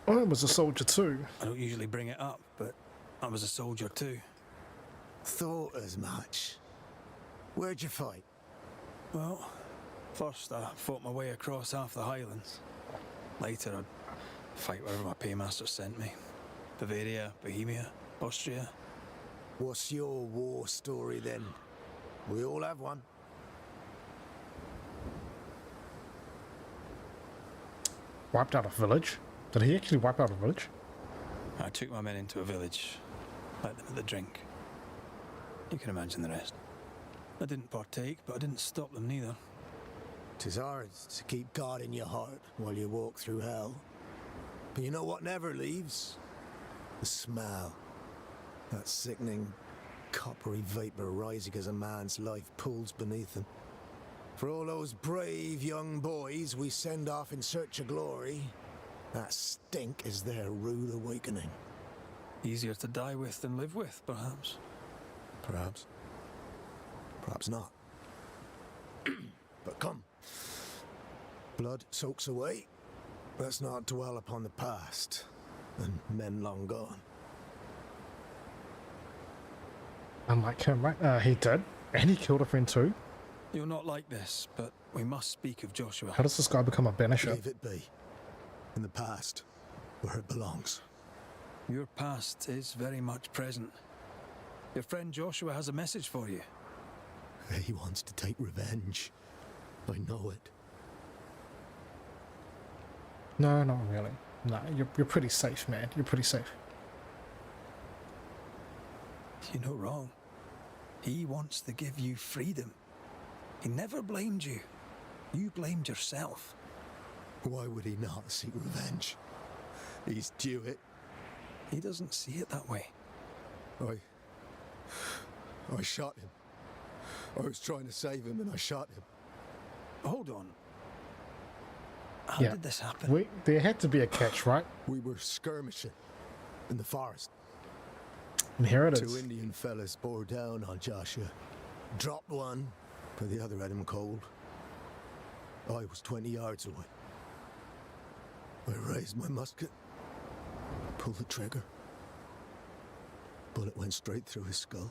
I was a soldier too. I don't usually bring it up, but I was a soldier too. Thought as much. Where'd you fight? Well, first I fought my way across half the Highlands. Later I'd fight wherever my paymaster sent me. Bavaria, Bohemia, Austria. What's your war story then? We all have one. Wiped out a village? Did he actually wipe out a village? I took my men into a village, let them have the drink. You can imagine the rest. I didn't partake, but I didn't stop them neither. 'Tis hard to keep God in your heart while you walk through hell. But you know what never leaves? The smell. That sickening, coppery vapor rising as a man's life pulls beneath him. For all those brave young boys we send off in search of glory, that stink is their rude awakening. Easier to die with than live with, perhaps. Perhaps. Perhaps not. But come. Blood soaks away. Let's not dwell upon the past and men long gone. Unlike him, right? He did. And he killed a friend too. You're not like this, but we must speak of Joshua. How does this guy become a banisher? Leave it be. In the past, where it belongs. Your past is very much present. Your friend Joshua has a message for you. He wants to take revenge. I know it. No, not really. No, you're pretty safe, man. You're pretty safe. You're not wrong. He wants to give you freedom. He never blamed you. You blamed yourself. Why would he not seek revenge? He's due it. He doesn't see it that way. I shot him. I was trying to save him and I shot him. Hold on. How did this happen? There had to be a catch, right? We were skirmishing in the forest. And here it is. 2 Indian fellas bore down on Joshua. Dropped one, but the other had him cold. I was 20 yards away. I raised my musket, pulled the trigger. Bullet went straight through his skull.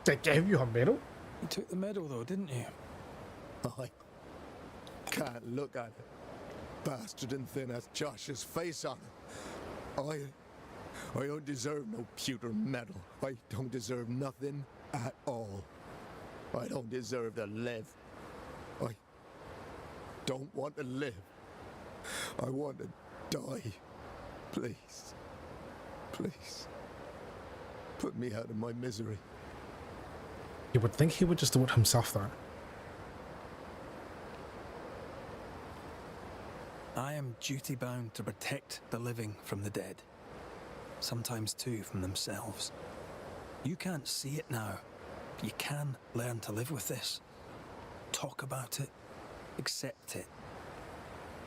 They gave you a medal? You took the medal though, didn't you? I can't look at it. Bastard and thin as Josh's face on it. I don't deserve no pewter medal. I don't deserve nothing at all. I don't deserve to live. I don't want to live. I want to die. Please. Please. Put me out of my misery. You would think he would just do it himself, though. I am duty-bound to protect the living from the dead. Sometimes, too, from themselves. You can't see it now, but you can learn to live with this. Talk about it. Accept it.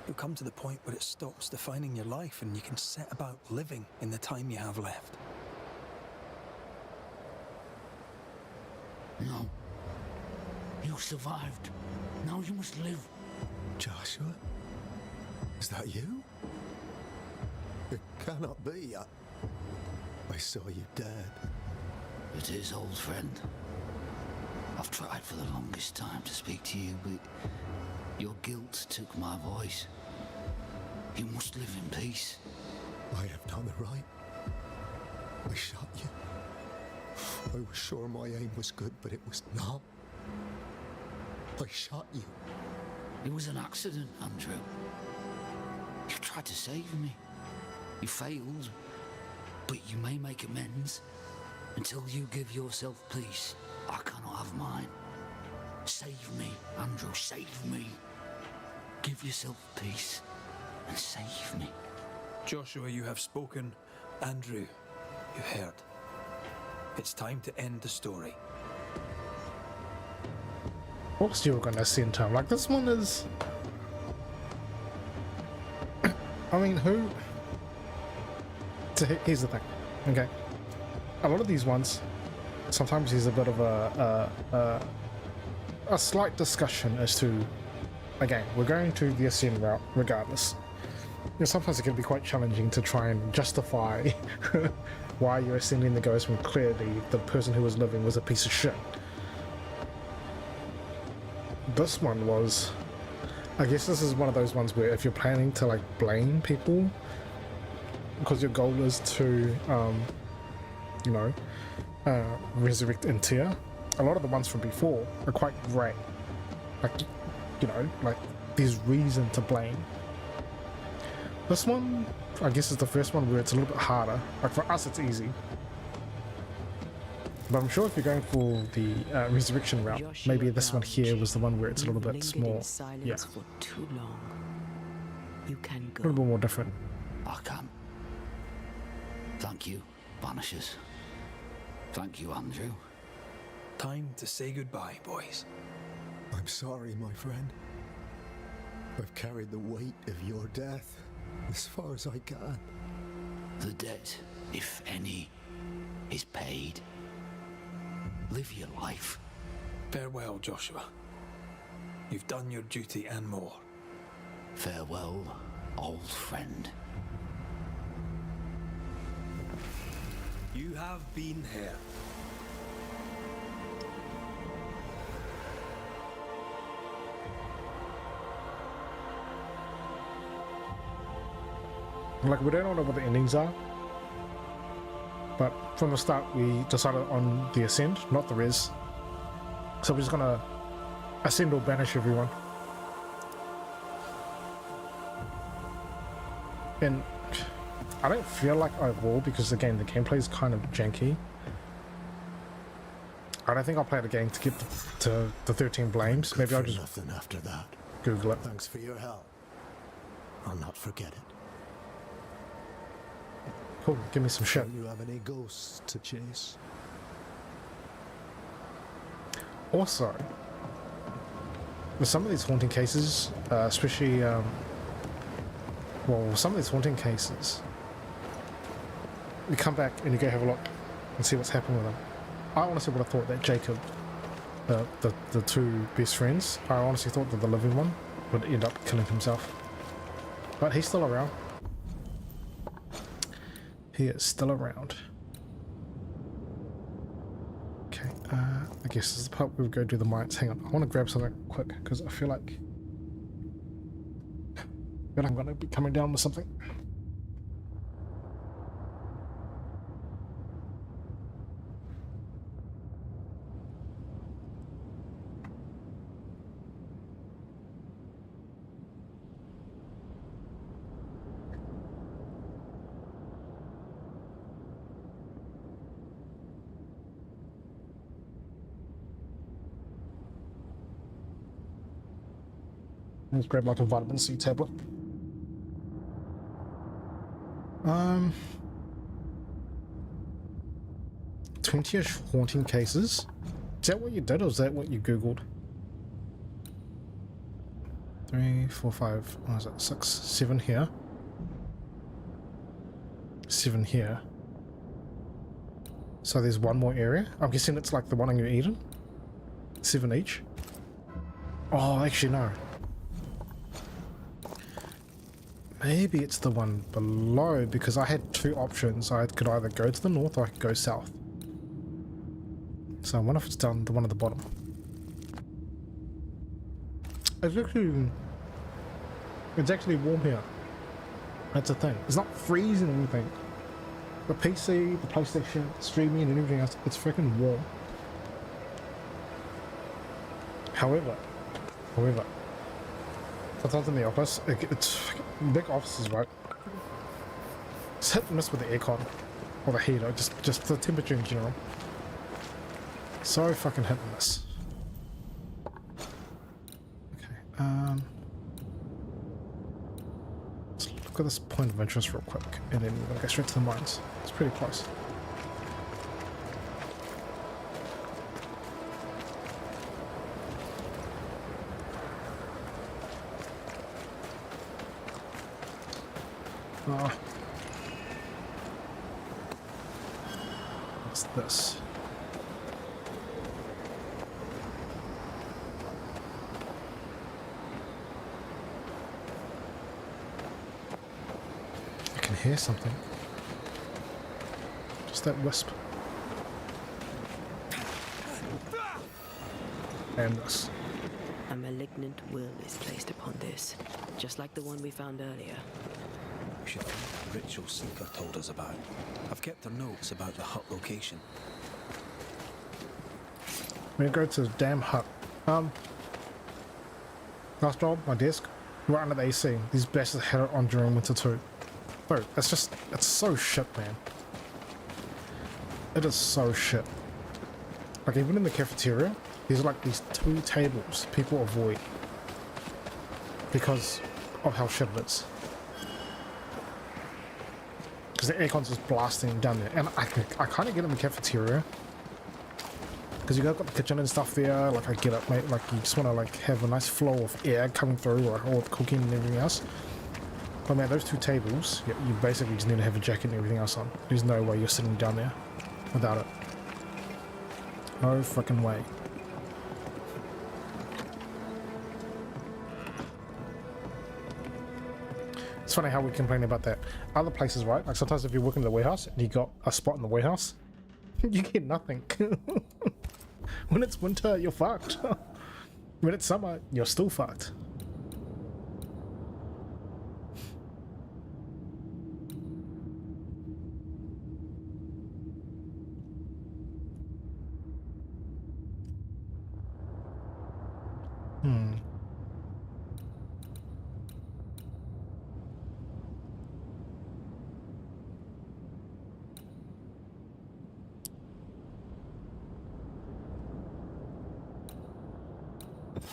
You'll come to the point where it stops defining your life and you can set about living in the time you have left. No. You survived. Now you must live. Joshua? Is that you? It cannot be. I saw you dead. It is, old friend. I've tried for the longest time to speak to you, but your guilt took my voice. You must live in peace. I have done it right. I shot you. I was sure my aim was good, but it was not. I shot you. It was an accident, Andrew. You tried to save me. You failed, but you may make amends. Until you give yourself peace, I cannot have mine. Save me, Andrew, save me. Give yourself peace and save me. Joshua, you have spoken. Andrew, you heard. It's time to end the story. What was you were gonna send him? Like, this one is... I mean, who... So here's the thing, okay? A lot of these ones, sometimes there's a bit of a slight discussion as to, again, we're going to the ascend route regardless. You know, sometimes it can be quite challenging to try and justify why you're ascending the ghost when clearly the person who was living was a piece of shit. This one was, I guess this is one of those ones where if you're planning to like blame people because your goal is to you know, resurrect Intia, a lot of the ones from before are quite great. Like, you know, like there's reason to blame. This one, I guess, is the first one where it's a little bit harder. Like for us, it's easy. But I'm sure if you're going for the resurrection route, maybe this one here was the one where it's a little bit more, yeah, for too long. You can a go. little bit more different. I can. Thank you, Banishers. Thank you, Andrew. Time to say goodbye, boys. I'm sorry, my friend. I've carried the weight of your death as far as I can. The debt, if any, is paid. Live your life. Farewell, Joshua. You've done your duty and more. Farewell, old friend. You have been here. Like, we don't know what the endings are, but from the start we decided on the ascend, not the res. So we're just gonna ascend or banish everyone. And I don't feel like I will, because again the gameplay is kind of janky. I don't think I'll play it again to get to the 13 blames. Maybe I'll just nothing after that. Google it. Thanks for your help. I'll not forget it. Cool, give me some shit. Do you have any ghosts to chase? Also, with some of these haunting cases, especially, well, some of these haunting cases, you come back and you go have a look and see what's happened with them. I honestly would have thought that Jacob, the two best friends, I honestly thought that the living one would end up killing himself. But he's still around. He is still around. Okay, I guess this is the part where we go do the mines. Hang on, I want to grab something quick because I feel like I'm going to be coming down with something. Let's grab like a vitamin C tablet. 20-ish haunting cases. Is that what you did, or is that what you googled? 3, 4, 5. What is it? 6, 7 here. 7 here. So there's one more area. I'm guessing it's like the one in New Eden. 7 each. Oh, actually no. Maybe it's the one below, because I had two options. I could either go to the north or I could go south. So I wonder if it's down the one at the bottom. It's actually warm here. That's the thing. It's not freezing or anything. The PC, the PlayStation, streaming and everything else, it's freaking warm. However, sometimes in the office, it's big offices, right? It's hit and miss with the aircon or the heater, just the temperature in general. So fucking hit and miss. Okay, let's look at this point of interest real quick, and then we're gonna go straight to the mines. It's pretty close. What's this? I can hear something. Just that wisp. And this. A malignant will is placed upon this, just like the one we found earlier. We should find the ritual Seeker told us about. I've kept her notes about the hut location. We're gonna go to the damn hut. Last job, my desk, right under the AC. These bastards had it on during winter too. Bro, it's so shit, man. It is so shit. Like, even in the cafeteria, there's like these two tables people avoid because of how shit it is. Because the aircon's just blasting down there, and I kind of get in the cafeteria because you got the kitchen and stuff there. Like, I get it, mate. Like, you just want to like have a nice flow of air coming through, or all the cooking and everything else. But man, those two tables, you basically just need to have a jacket and everything else on. There's no way you're sitting down there without it. No freaking way. It's funny how we complain about that. Other places, right? Like sometimes if you're working in the warehouse and you got a spot in the warehouse, you get nothing. When it's winter, you're fucked. When it's summer, you're still fucked.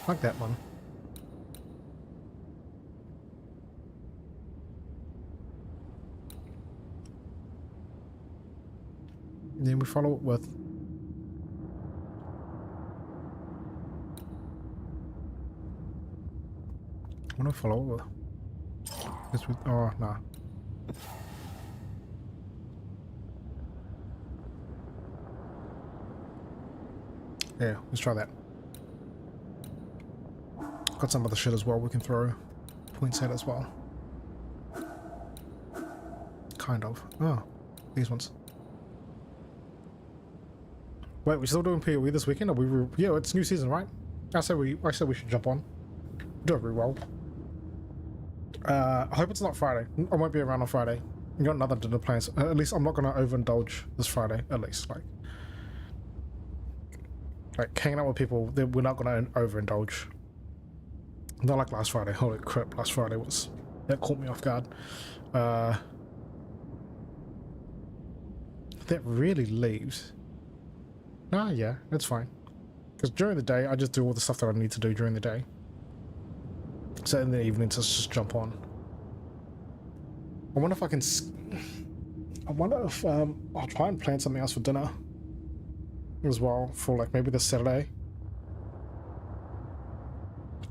Like that one. Then we follow it with what do I follow it with? This with oh nah. Yeah, let's try that. Got some other shit as well we can throw points at as well. Kind of. Oh, these ones. Wait, we're still doing PoE this weekend? Are we? Yeah, it's new season, right? I said we should jump on. Do it very well. I hope it's not Friday. I won't be around on Friday. We got another dinner plans. At least I'm not gonna overindulge this Friday. At least, like hanging out with people, we're not gonna overindulge. Not like last Friday. Holy crap! Last Friday that caught me off guard. That really leaves. Nah, yeah, that's fine. Because during the day, I just do all the stuff that I need to do during the day. So in the evenings, let's just jump on. I wonder if I can. I wonder if I'll try and plan something else for dinner as well for like maybe this Saturday.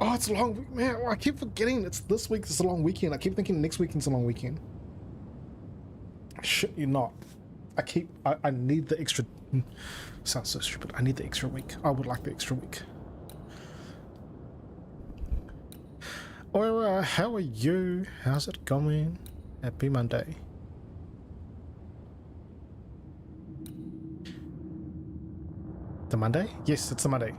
Oh, it's a long week, man. I keep forgetting it's this week. It's a long weekend. I keep thinking next weekend's a long weekend. Shit, you're not. I need the extra. Sounds so stupid. I need the extra week. I would like the extra week. Oira, how are you? How's it going? Happy Monday. The Monday? Yes, it's the Monday.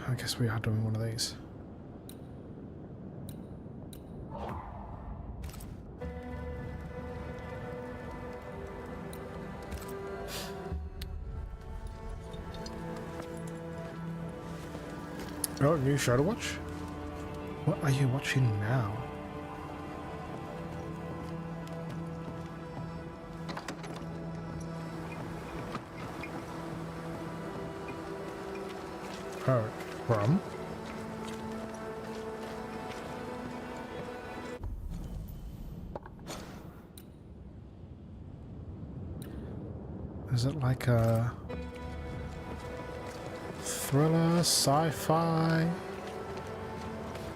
I guess we are doing one of these. Oh, new show to watch? What are you watching now? Oh, from? Is it like a thriller, sci-fi,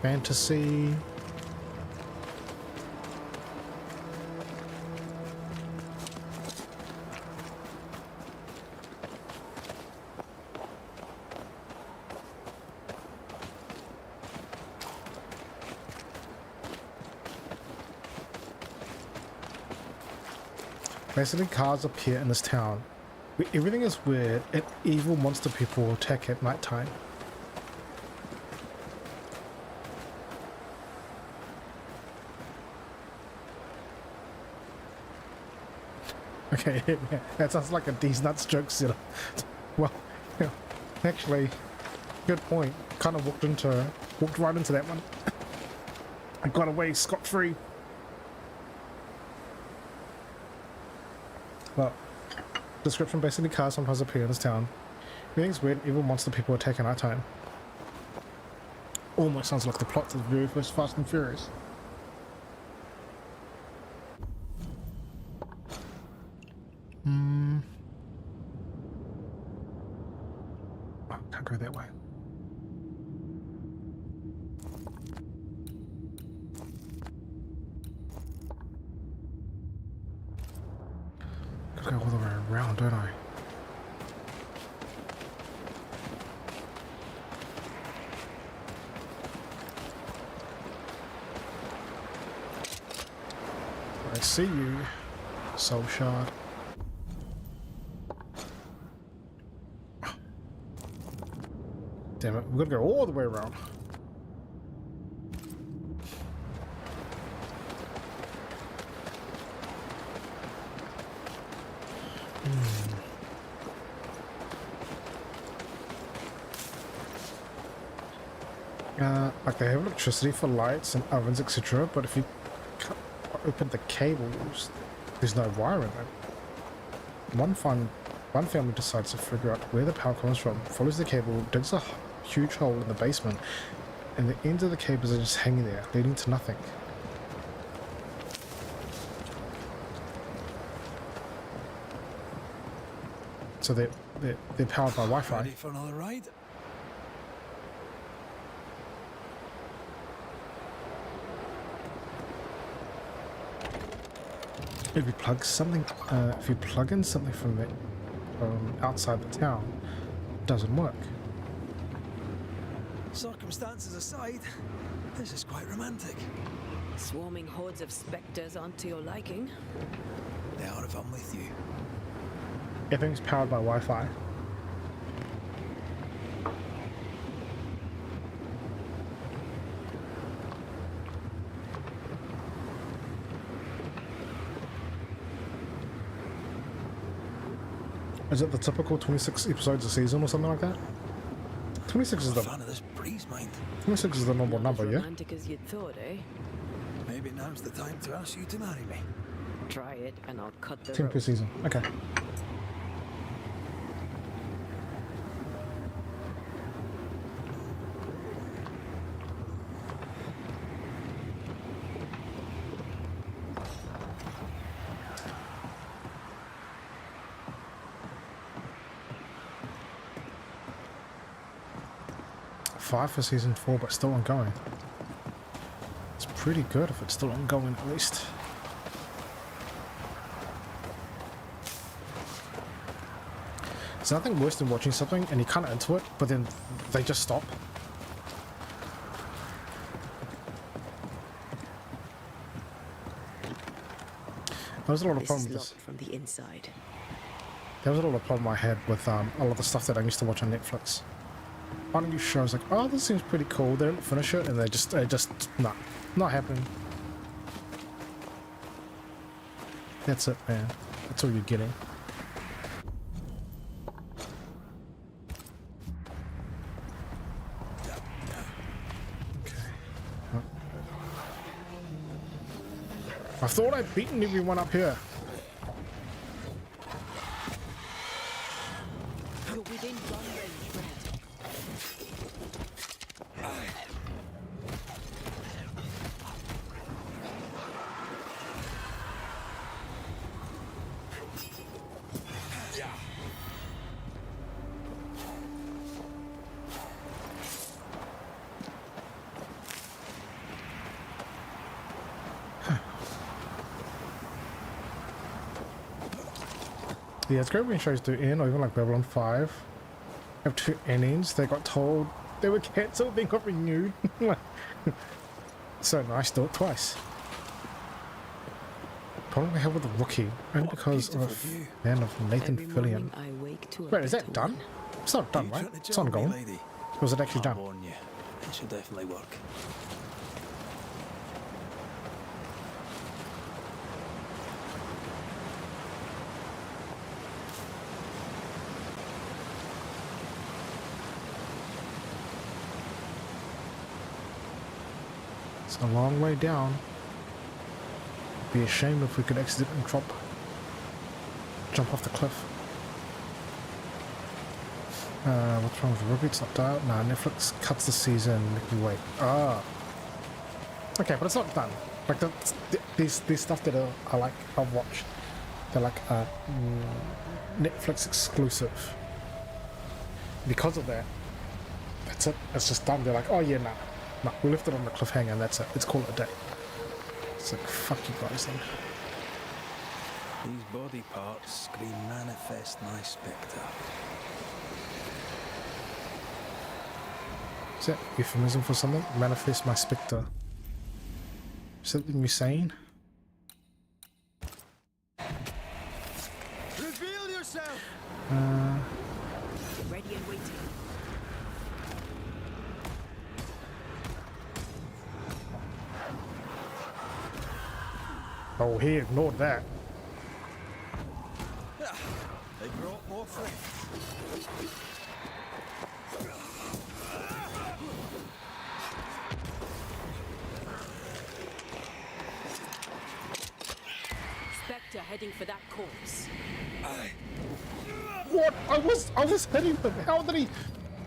fantasy? Basically, cars appear in this town. Everything is weird, and evil monster people attack at night time. Okay, yeah, that sounds like a D's Nuts joke setup. Well, yeah, actually, good point. Kind of walked right into that one. I got away scot-free. Well, description: basically cars sometimes appear in this town. Everything's weird, evil monster people attack at night time. Almost sounds like the plot to the very first Fast and Furious. Oh, can't go that way. Gotta go all the way around, don't I? I see you, Soul Shard. Damn it, we've got to go all the way around. Like they have electricity for lights and ovens, etc. But if you open the cables, there's no wire in them. One family decides to figure out where the power comes from, follows the cable, digs a huge hole in the basement, and the ends of the cables are just hanging there, leading to nothing. So they're powered by Wi-Fi. Ready for another ride? If you plug in something from outside the town, it doesn't work. Circumstances aside, this is quite romantic. Swarming hordes of spectres aren't to your liking. They are if I'm with you. Everything's powered by Wi-Fi. Is it the typical 26 episodes a season or something like that? 26 is I'm a fan of this breeze, mind. 26 is the normal Not as number, yeah? romantic as you'd thought, eh? Maybe now's the time to ask you to marry me. Try it and I'll cut the 10 per rope. season. Okay. Five for season 4, but still ongoing. It's pretty good if it's still ongoing, at least. There's nothing worse than watching something and you're kind of into it, but then they just stop. There was a lot of This is problems. locked from the inside. There was a lot of problem I had with a lot of the stuff that I used to watch on Netflix. On new shows like, oh, this seems pretty cool. They don't finish it, and they just nah, not happening. That's it, man. That's all you're getting. I thought I'd beaten everyone up here. You're within gun range, Red. Yeah, it's great when shows do end, or even like Babylon 5 have 2 endings. They got told they were cancelled, then got renewed. So nice, do it twice. Problem I have with the Rookie, only because of Man of Nathan Every Fillion. morning I wake to a Wait, is that better done? one. It's not done, right? It's ongoing. lady. Or was it actually I'll done? warn you. It should definitely work. It's a long way down. It'd be a shame if we could accidentally jump off the cliff. What's wrong with the Rookie? It's not done. Nah, Netflix cuts the season. Make me wait. Ah. Okay, but it's not done. Like these stuff that I like, I've watched. They're like Netflix exclusive. Because of that, that's it. It's just done. They're like, oh yeah, nah. No, we left it on the cliffhanger and that's it. Let's call it a day. It's like, fuck you guys then. These body parts scream manifest my spectre. Is that euphemism for something? Manifest my spectre. Is that what you're saying? Reveal yourself! Ready and waiting. Oh, he ignored that. They brought more friends. Spectre heading for that corpse. What? I was hitting him. How did he?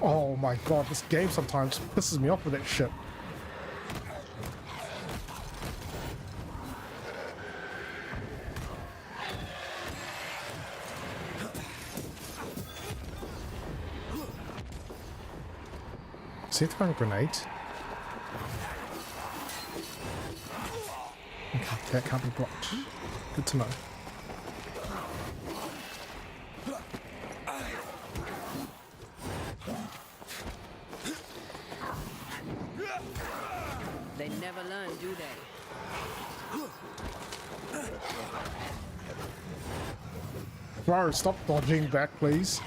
Oh my god, this game sometimes pisses me off with that shit. Is he throwing grenades? Okay, that can't be blocked. Good to know. They never learn, do they? Bro, stop dodging back, please.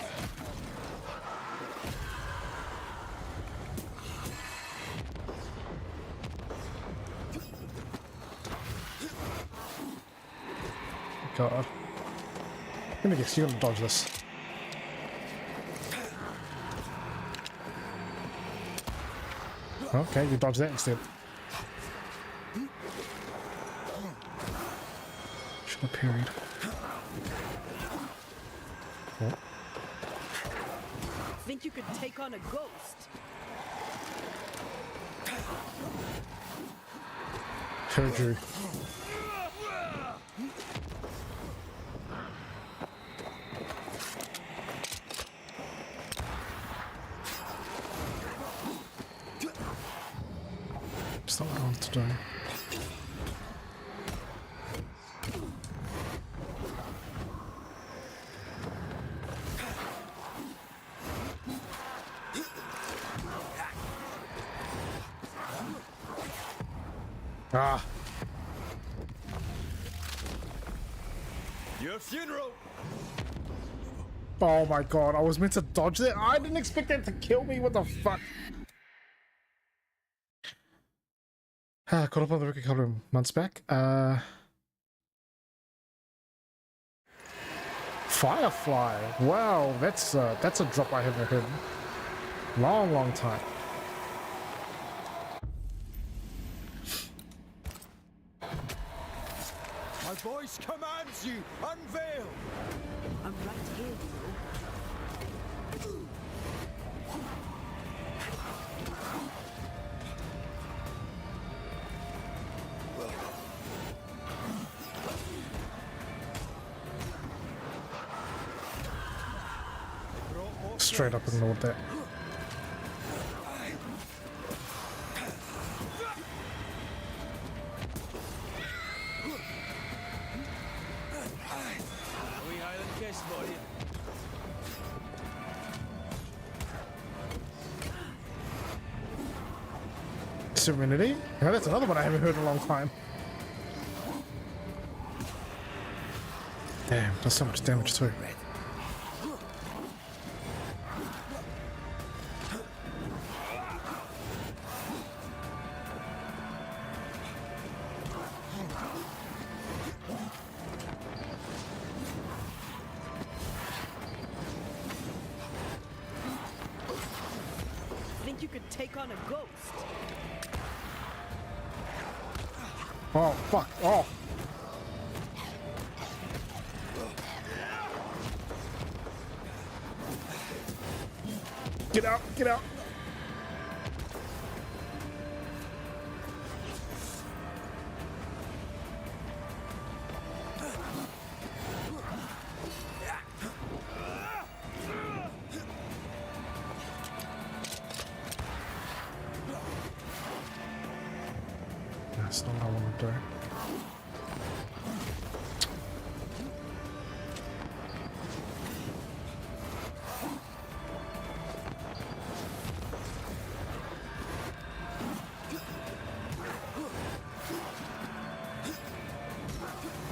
God. I'm gonna guess you're gonna dodge this. Okay, you dodge that instead. Should have parried. Oh. Think you could take on a ghost? Heard you. That's not what I wanted to do. Ah. Your funeral! Oh my god, I was meant to dodge that. I didn't expect that to kill me. What the fuck? Caught up on the rookie a couple of months back. Firefly. Wow, that's a drop I haven't heard in a long time. My voice commands you, unveil! I'm right here, you know. Straight up ignored that. We Highland kiss for you. Serenity? Yeah, that's another one I haven't heard in a long time. Damn, that's so much damage too. Think you could take on a ghost? Oh, fuck. Oh. Get out, get out. That's not what I want to do.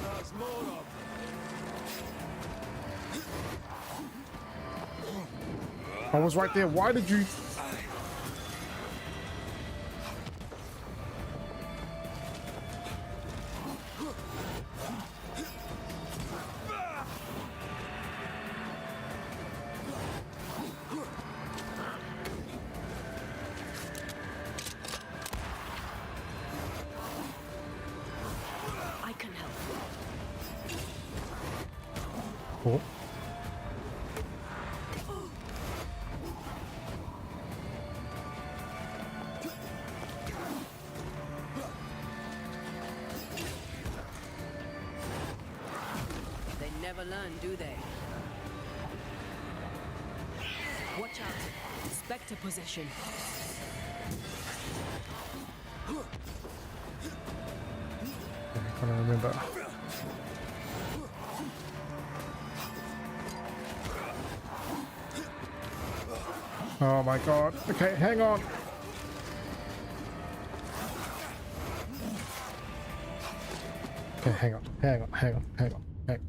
There's more of. I was right there. Why did you? I can help. Oh. They never learn, do they? Watch out. Spectre possession. I can't remember. Oh my god. Okay, hang on. Okay, hang on. Hang on. Hang on. Hang on. Hang on.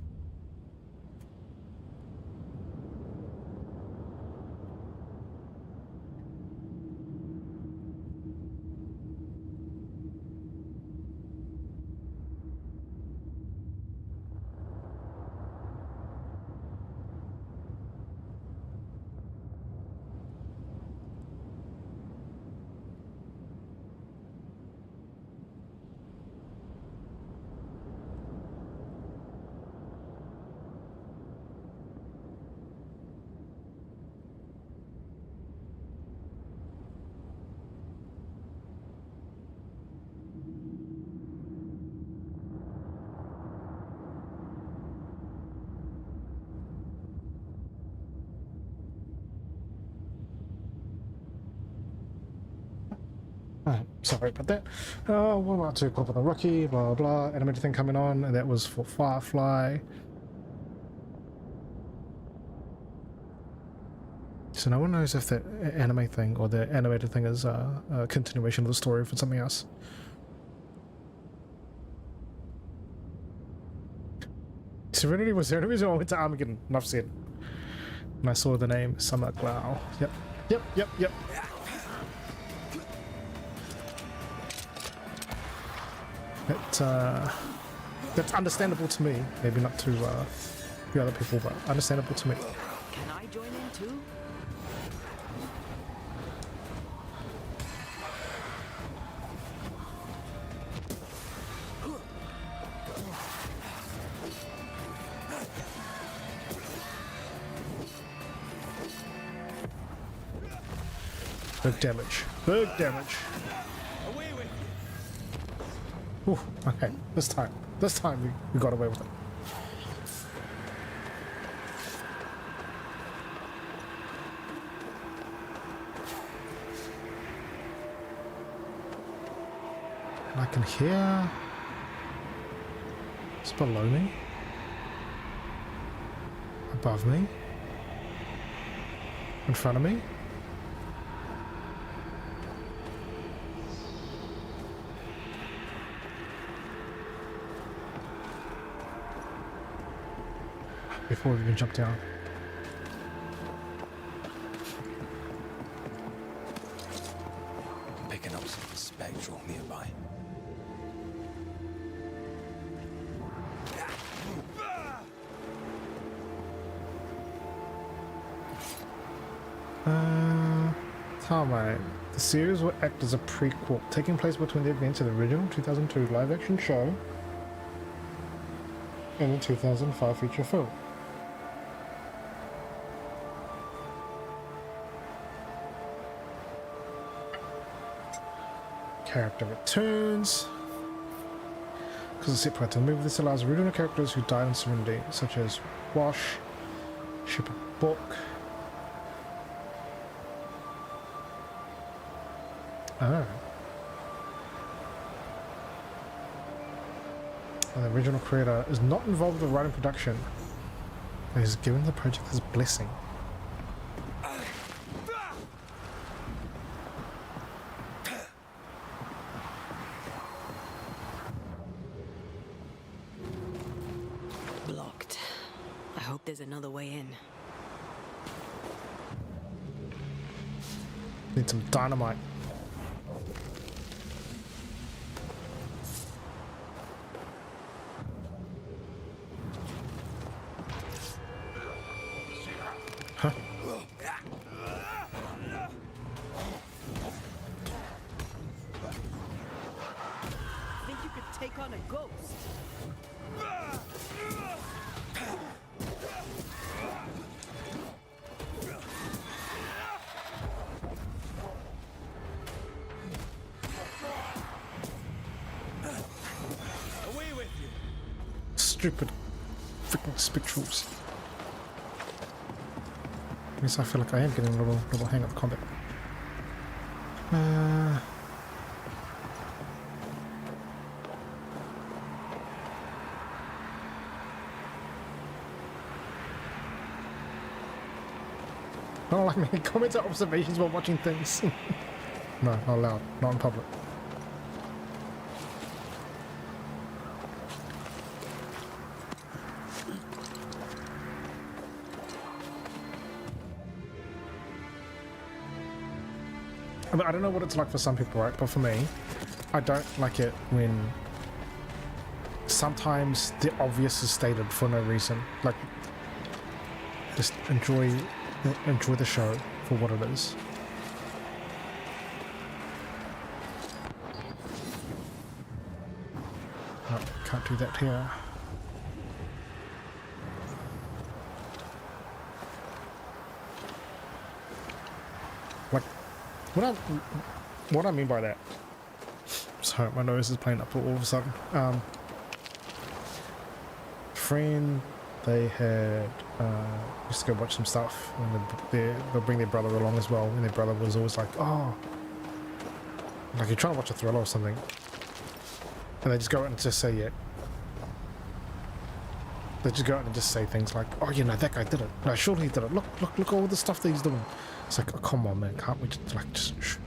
Sorry about that. What about to pop on the rookie? Blah blah. Animated thing coming on, and that was for Firefly. So no one knows if that anime thing or the animated thing is a continuation of the story for something else. Serenity was the only reason I went to Armageddon. Enough said. And I saw the name Summer Glau. Yep. That's understandable to me. Maybe not to the other people, but understandable to me. Can I join in too? Big damage. Big damage. Away with you. Ooh, okay. This time we got away with it. And I can hear it's below me, above me, in front of me. Before we can jump down. I'm picking up something spectral nearby. Alright. The series will act as a prequel, taking place between the events of the original 2002 live-action show and the 2005 feature film. Character returns. Because it's separate to the movie, this allows original characters who died in Serenity, such as Wash, Shepard Book. Oh. And the original creator is not involved with writing production. He is given the project his blessing. Blocked. I hope there's another way in. Need some dynamite. Huh? Think you could take on a ghost? Away with you. Stupid freaking spectrals. At least I feel like I am getting a little hang of the combat. I don't like making comments or observations while watching things. No, not allowed. Not in public. I mean, I don't know what it's like for some people, right? But for me, I don't like it when sometimes the obvious is stated for no reason. Like, just enjoy the show for what it is. No, can't do that here. Like, what I mean by that. Sorry, my nose is playing up all of a sudden. Friend, they had used to go watch some stuff, and they'll bring their brother along as well. And their brother was always like, "Oh, like you're trying to watch a thriller or something," and they just go out and just say it. They just go out and just say things like, "Oh, you know, that guy did it. No, surely he did it. Look at all the stuff that he's doing." It's like, oh, come on, man, can't we just like just? Shh.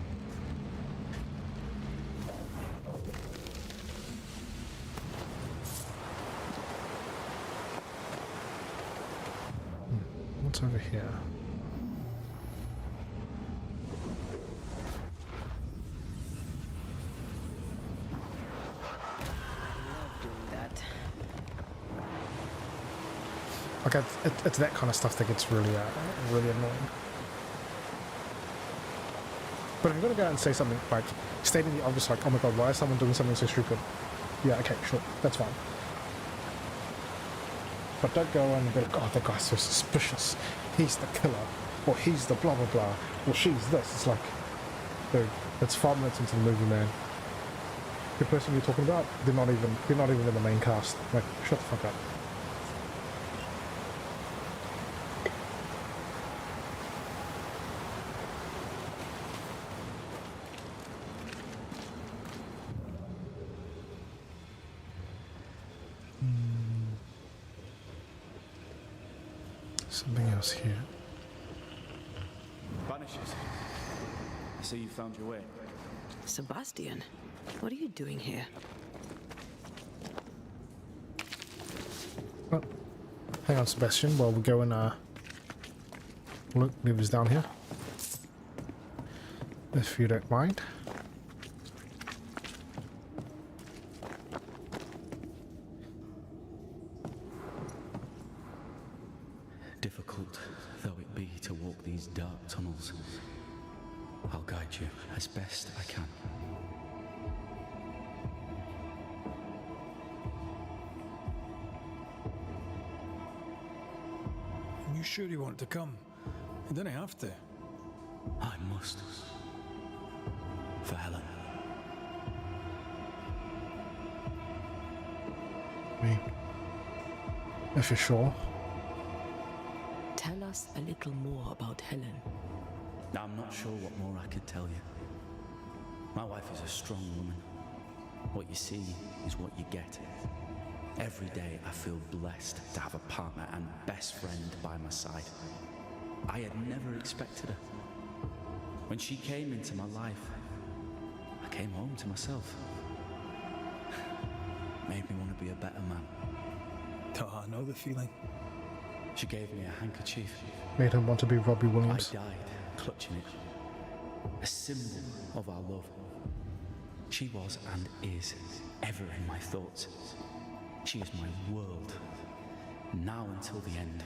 what's over here? Love doing that. Okay, it's that kind of stuff that gets really, really annoying. But if you're gonna go out and say something like stating the obvious, like, "Oh my god, why is someone doing something so stupid?" Yeah, okay, sure, that's fine. But don't go and be like, "Oh, that guy's so suspicious. He's the killer, or he's the blah blah blah, or she's this." It's like, dude, it's 5 minutes into the movie, man. The person you're talking about, they're not even in the main cast. Like, shut the fuck up. Something else here. Vanishes. I see you found your way. Sebastian, what are you doing here? Oh, hang on, Sebastian, while we go and look, leave us down here. If you don't mind. Difficult though it be to walk these dark tunnels, I'll guide you as best I can. You sure you want to come? You don't have to. I must. For Helen. I mean, if you're sure. Tell us a little more about Helen. I'm not sure what more I could tell you. My wife is a strong woman. What you see is what you get. Every day I feel blessed to have a partner and best friend by my side. I had never expected her. When she came into my life, I came home to myself. Made me want to be a better man. Oh, I know the feeling. She gave me a handkerchief. Made him want to be Robbie Williams. I died clutching it. A symbol of our love. She was and is ever in my thoughts. She is my world, now until the end.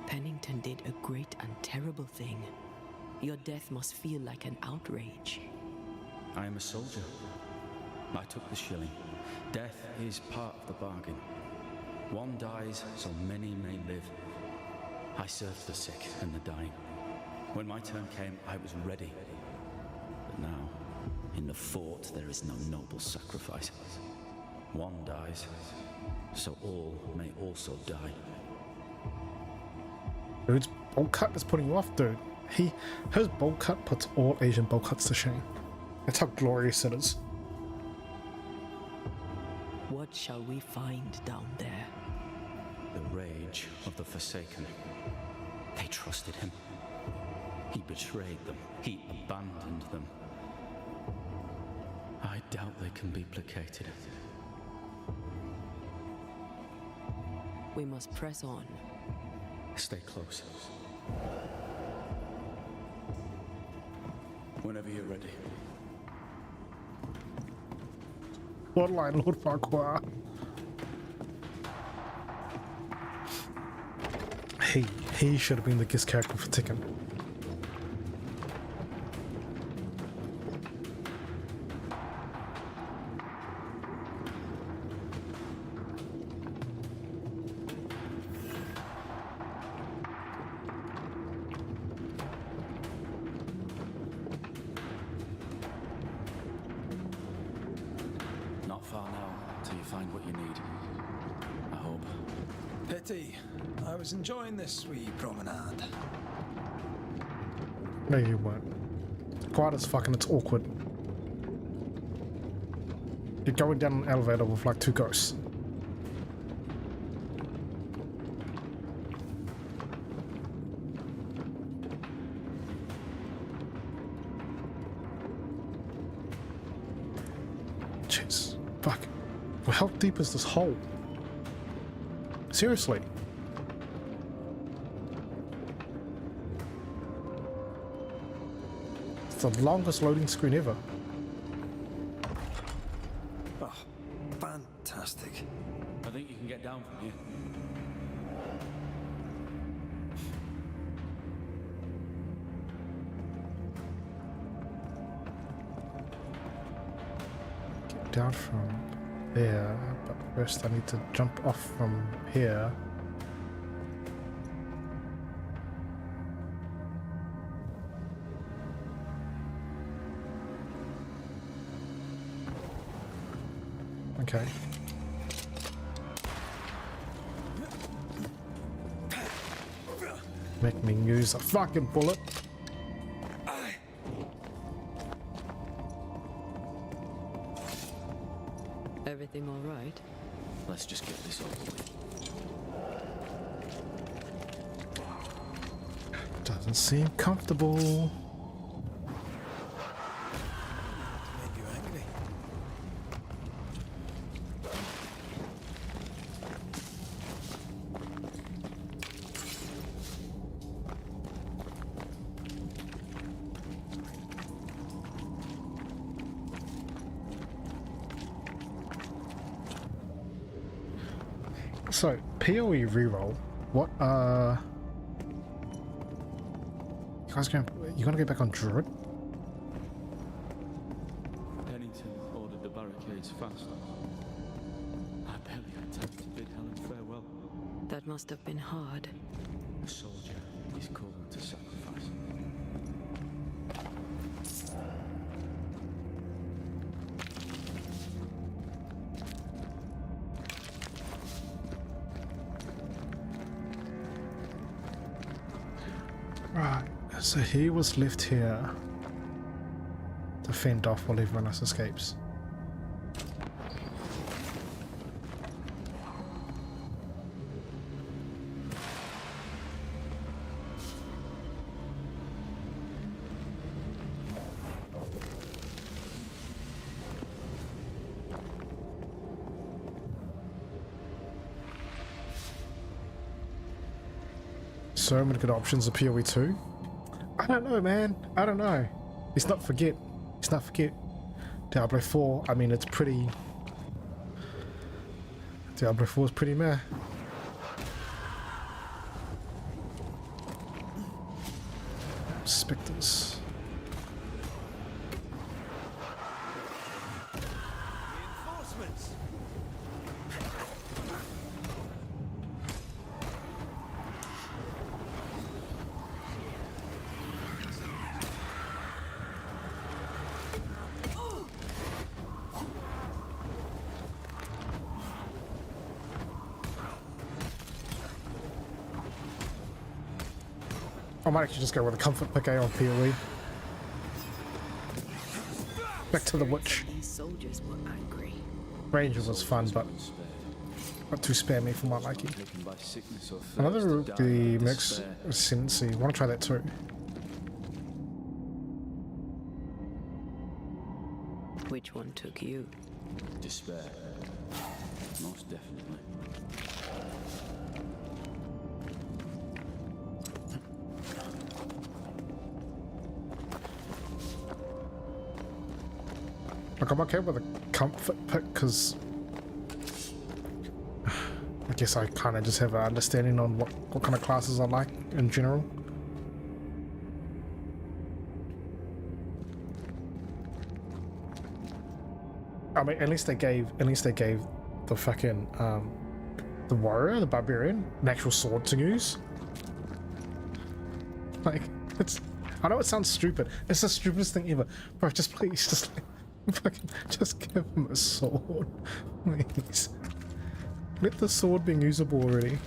Pennington did a great and terrible thing. Your death must feel like an outrage. I am a soldier. I took the shilling. Death is part of the bargain. One dies so many may live. I served the sick and the dying. When my turn came, I was ready. But now, in the fort, there is no noble sacrifice. One dies, so all may also die. Dude's bowl cut is putting you off, dude. His bowl cut puts all Asian bowl cuts to shame. That's how glorious it is. What shall we find down there? The rage of the Forsaken. They trusted him. He betrayed them. He abandoned them. I doubt they can be placated. We must press on. Stay close. Whenever you're ready. Bloodline Lord Farquhar. He should have been the guest character for Tekken. Not far now, till you find what you need. I hope. Pity. I was enjoying this wee promenade. No, you weren't. Quiet as fuck and it's awkward. You're going down an elevator with like two ghosts. Jeez. Fuck. Well, how deep is this hole? Seriously. It's the longest loading screen ever. Oh, fantastic. I think you can get down from here. Get down from there, but first I need to jump off from here. Okay. Make me use a fucking bullet. Everything all right? Let's just get this over with. Doesn't seem comfortable. Make you angry. So, PoE reroll. What, you guys gonna get back on Druid? Pennington ordered the barricades fast. I barely had time to bid Helen farewell. That must have been hard. A soldier is called to sacrifice. Right, so he was left here to fend off while everyone else escapes. So many good options of PoE 2. I don't know, man. I don't know. Let's not forget. Let's not forget. Diablo 4. I mean, it's pretty. Diablo 4 is pretty meh. Spectres. Reinforcements! I might actually just go with a comfort pick on PoE. Back to the witch. These soldiers were angry. Ranger was fun, but not too spammy for my liking. Taken by sickness or thirst, Another died the of mix despair. ascendancy. Want to try that too? Which one took you? Despair. Most definitely. Like, I'm okay with a comfort pick because I guess I kind of just have an understanding on what kind of classes I like in general. I mean, at least they gave the fucking the warrior, the barbarian, an actual sword to use. Like, it's. I know it sounds stupid. It's the stupidest thing ever, bro. Just please, just like. Fucking just give him a sword, please. Let the sword be usable already.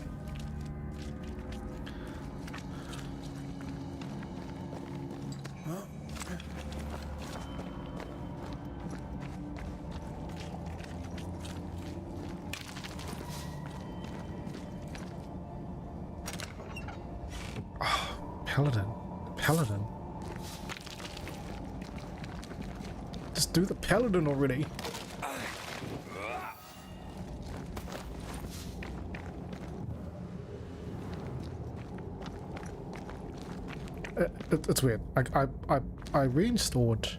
Oh, Paladin. Paladin. Just do the Paladin already. It's weird. I reinstalled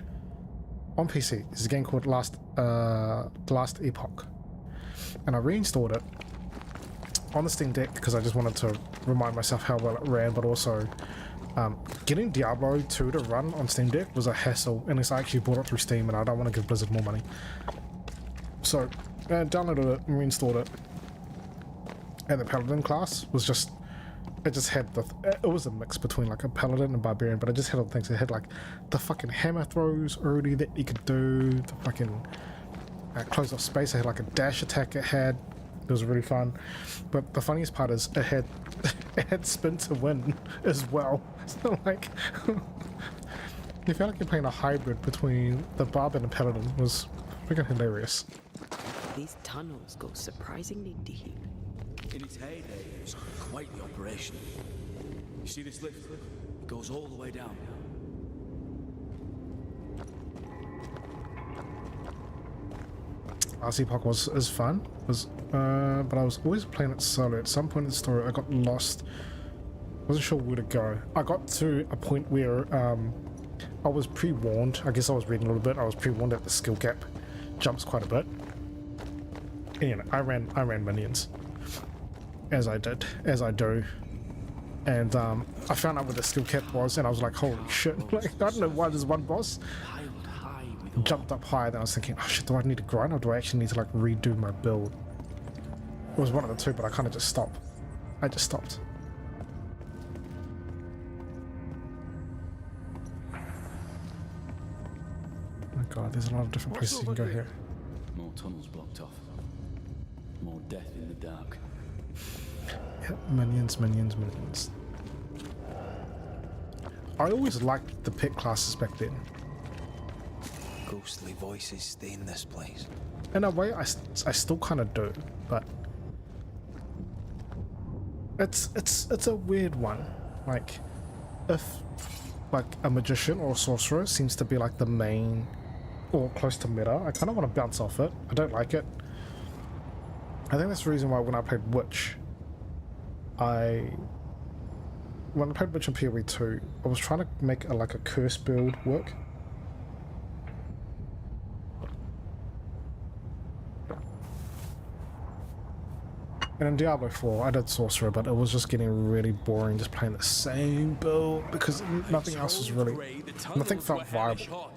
on PC. There's a game called Last Epoch, and I reinstalled it on the Steam Deck because I just wanted to remind myself how well it ran, but also getting Diablo 2 to run on Steam Deck was a hassle, unless I actually bought it through Steam, and I don't want to give Blizzard more money. So I downloaded it and reinstalled it, and the Paladin class was just, it just had it was a mix between like a Paladin and Barbarian, but it just had all the things. It had like the fucking hammer throws already that you could do, the fucking close off space. It had like a dash attack it was really fun. But the funniest part is it had spin to win as well. So like, you felt like you're playing a hybrid between the Barb and the Paladin. It was freaking hilarious. These tunnels go surprisingly deep. In its heyday, it was quite the operation. You see this lift? It goes all the way down. Last Epoch is fun, but I was always playing it solo. At some point in the story, I got lost. Wasn't sure where to go. I got to a point where I was pre-warned. I guess I was reading a little bit. I was pre-warned that the skill gap jumps quite a bit. And, you know, I ran minions, as I do, and I found out where the skill cap was, and I was like, holy shit! Like, I don't know why there's one boss jumped up higher. Then I was thinking, oh shit, do I need to grind, or do I actually need to like redo my build? It was one of the two, but I kind of just stopped. I just stopped. Oh my god, there's a lot of different places you can go here. More tunnels blocked off. More death in the dark. Yep, minions. I always liked the pet classes back then. Ghostly voices stay in this place. In a way, I still kind of do, but it's a weird one. Like, if like a magician or a sorcerer seems to be like the main or close to meta, I kind of want to bounce off it. I don't like it. I think that's the reason why when I played Witch, when I played Witch in PoE 2, I was trying to make a curse build work. And in Diablo 4, I did Sorcerer, but it was just getting really boring just playing the same build because nothing else was really, nothing felt viable.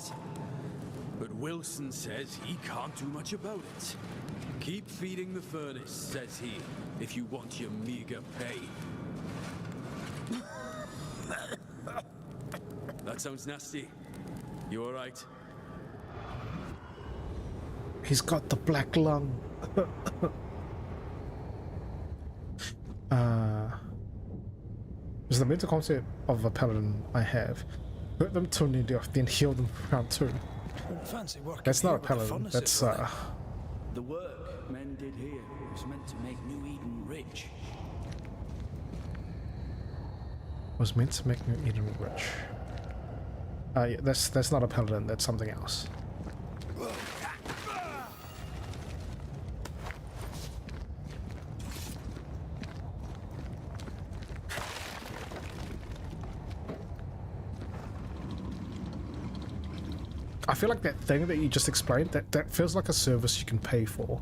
But Wilson says he can't do much about it. Keep feeding the furnace, says he, if you want your meager pay. That sounds nasty. You alright? He's got the black lung. Is the mental concept of a paladin I have. Hurt them till near death, then heal them for round 2. Fancy work. That's not a paladin, that's The work men did here was meant to make New Eden rich. Was meant to make New Eden rich. Yeah, that's not a paladin, that's something else. I feel like that thing that you just explained, that feels like a service you can pay for.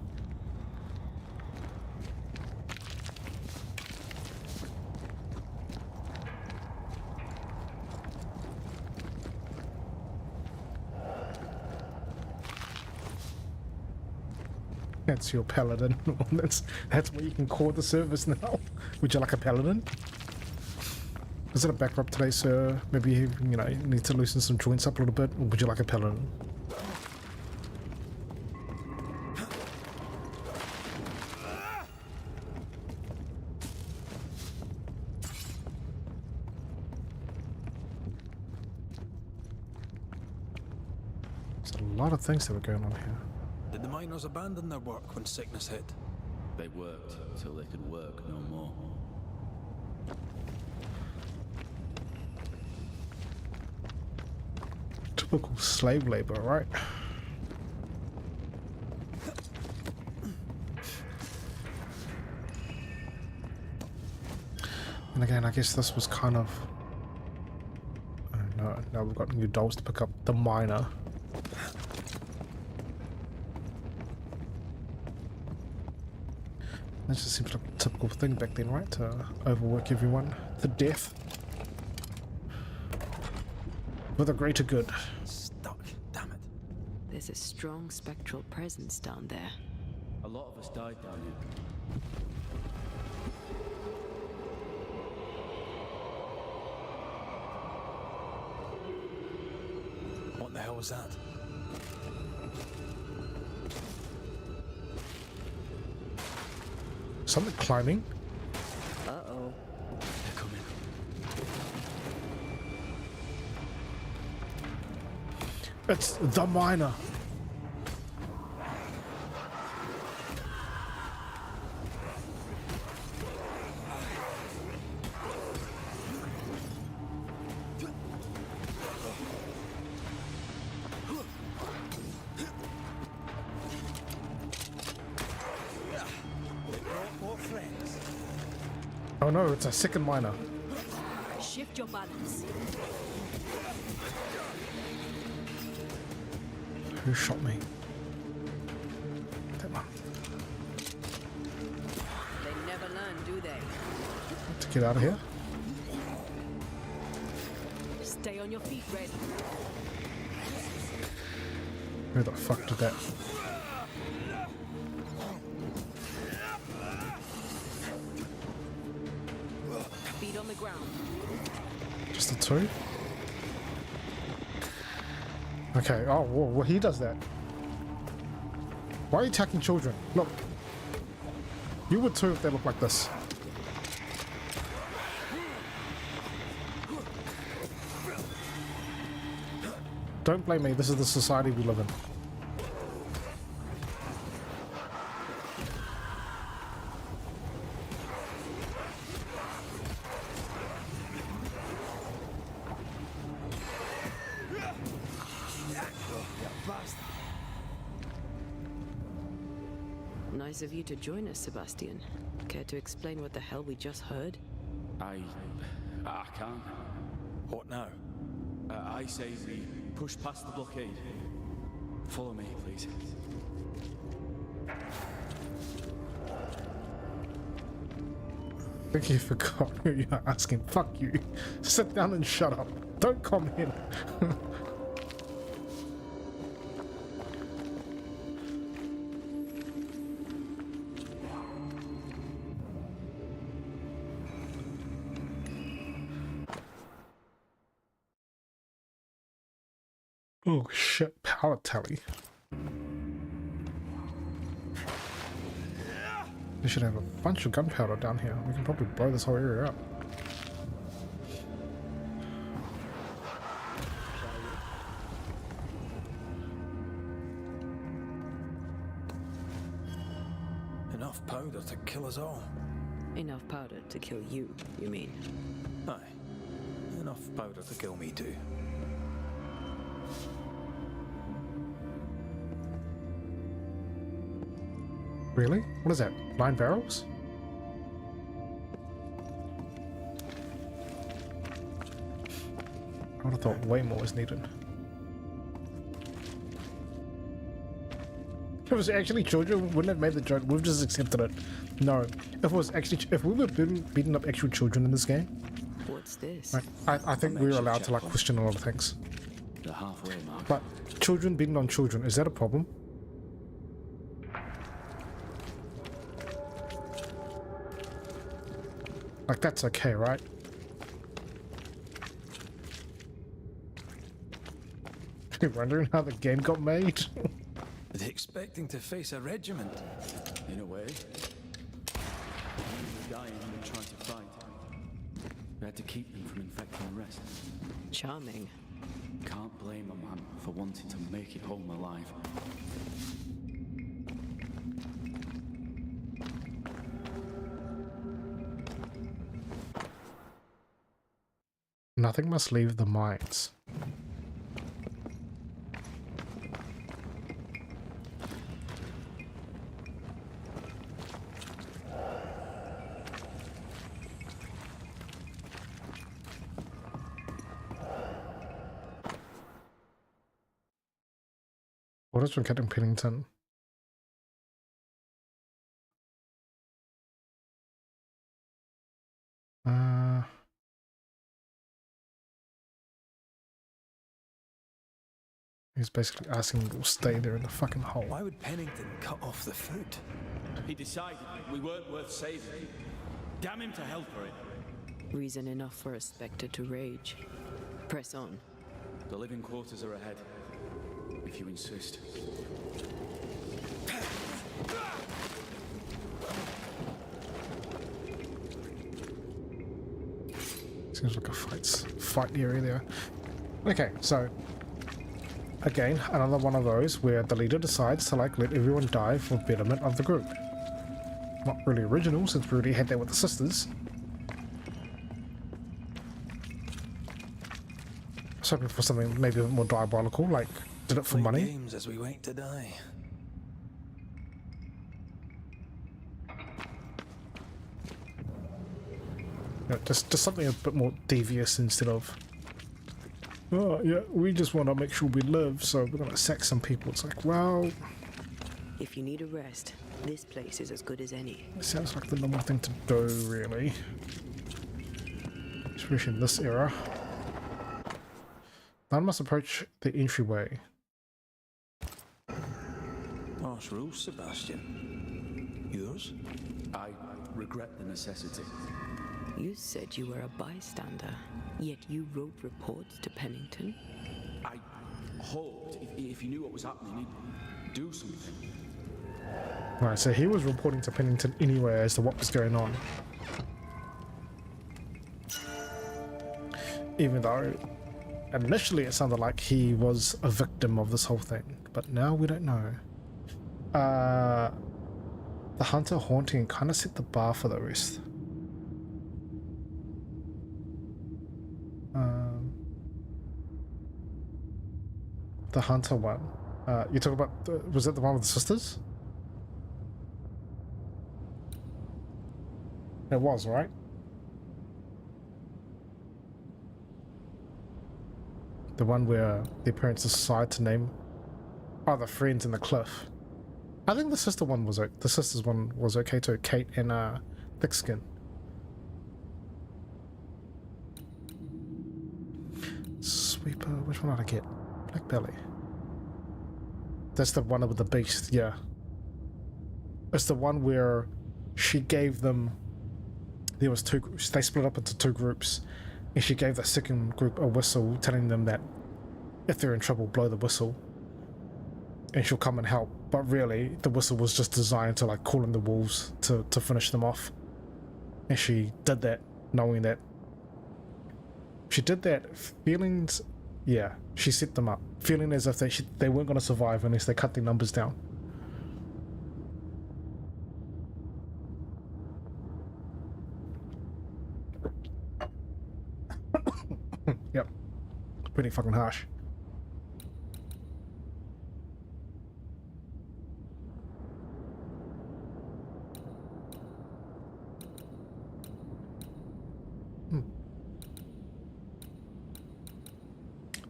That's your paladin. That's what you can call the service now. Would you like a paladin? Is it a back rub today, sir? Maybe you need to loosen some joints up a little bit, or would you like a paladin? There's a lot of things that were going on here. Did the miners abandon their work when sickness hit? They worked till they could work no more. Typical slave labor, right? And again, I guess this was kind of now we've got new dolls to pick up. The miner. That just seems like a typical thing back then, right? To overwork everyone to death. For the greater good. Stuck, damn it. There's a strong spectral presence down there. A lot of us died down here. What the hell was that? Something climbing. Uh-oh. They're coming. It's the miner. Oh no, it's a second miner. Shift your balance. Who shot me? That one. They never learn, do they? To get out of here. Stay on your feet, Red. Who the fuck did that? Feet on the ground. Just the two? Okay, oh, well, he does that. Why are you attacking children? Look. You would too if they look like this. Don't blame me, this is the society we live in. Nice of you to join us, Sebastian. Care to explain what the hell we just heard? I can't. What now? I say we push past the blockade. Follow me, please. I think you forgot who you're asking. Fuck you. Sit down and shut up. Don't comment. Oh shit, power tally. We should have a bunch of gunpowder down here. We can probably blow this whole area up. Enough powder to kill us all. Enough powder to kill you, you mean? Aye. Enough powder to kill me too. Really? What is that? 9 barrels? I would have thought way more was needed. If it was actually children, we wouldn't have made the joke. We've just accepted it. No. If it was actually, if we were beating up actual children in this game, What's this? like, I think we're allowed to like question a lot of things. The halfway mark. But children beating on children, is that a problem? Like, that's okay, right? You're wondering how the game got made? Are they expecting to face a regiment? In a way. We were dying and we're trying to fight. We had to keep them from infecting the rest. Charming. Can't blame a man for wanting to make it home alive. Nothing must leave the mines. Orders from Captain Pennington. He's basically asking me to stay there in the fucking hole. Why would Pennington cut off the food? He decided we weren't worth saving. Damn him to hell for it. Reason enough for a Spectre to rage. Press on. The living quarters are ahead, if you insist. Seems like a fight area there. Okay, so again, another one of those where the leader decides to like let everyone die for betterment of the group. Not really original since we already had that with the sisters. I was hoping for something maybe a bit more diabolical, like did it for Play money. games as we wait to die. No, just something a bit more devious instead of, oh yeah, we just want to make sure we live, so we're gonna sack some people. It's like, well, If you need a rest, this place is as good as any. it sounds like the normal thing to do, really. Especially in this era. None must approach the entryway. Harsh rules, Sebastian. Yours? I regret the necessity. You said you were a bystander, yet you wrote reports to Pennington? I hoped if he knew what was happening, he'd do something. Right, so he was reporting to Pennington anyway as to what was going on. Even though initially it sounded like he was a victim of this whole thing, but now we don't know. The hunter haunting kind of set the bar for the rest. The hunter one. You talk about, was that the one with the sisters? It was, right? The one where the parents decide to name other friends in the cliff. I think the sister one was the sisters one was okay too. Kate and Thickskin. Sweeper, which one did I get? Black Belly. That's the one with the beast, yeah. It's the one where she gave them. There was two groups. They split up into two groups, and she gave the second group a whistle, telling them that if they're in trouble, blow the whistle, and she'll come and help. But really, the whistle was just designed to like call in the wolves to finish them off. And she did that, knowing that. She did that feelings. Yeah, she set them up, feeling as if they weren't going to survive unless they cut their numbers down. Yep. Pretty fucking harsh.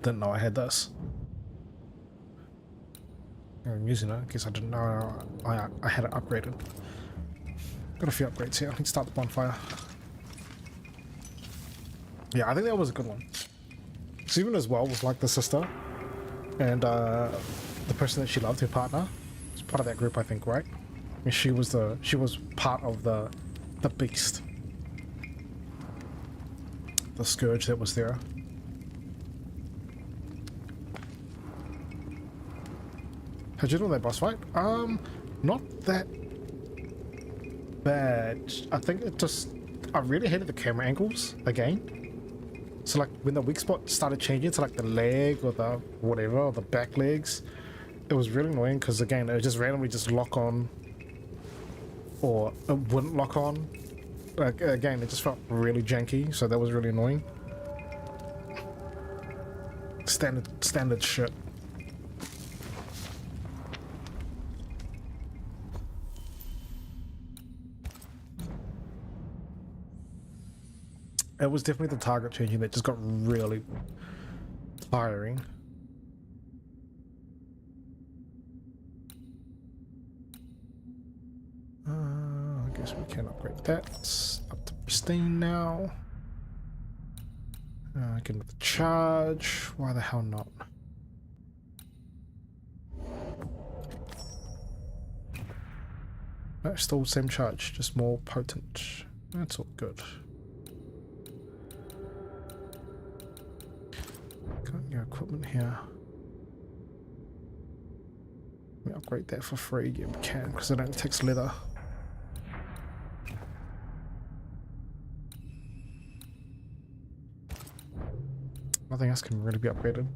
Didn't know I had this. I'm using it. I guess I didn't know I had it upgraded. Got a few upgrades here. I need to start the bonfire. Yeah, I think that was a good one. So even as well with like the sister and the person that she loved, her partner, was part of that group, I think, right? And she was part of the beast, the scourge that was there. How'd you do that boss fight? Not that bad. I think I really hated the camera angles again. So like when the weak spot started changing to like the leg or the whatever, or the back legs, it was really annoying because again, it would just randomly just lock on or it wouldn't lock on. Like again, it just felt really janky, so that was really annoying. Standard shit. It was definitely the target changing that just got really tiring. guess we can upgrade that. It's up to pristine now. Again with the charge. Why the hell not? No, still same charge, just more potent. That's all good. Got your equipment here. Let me upgrade that for free. Yeah, we can, because it only takes leather. Nothing else can really be upgraded.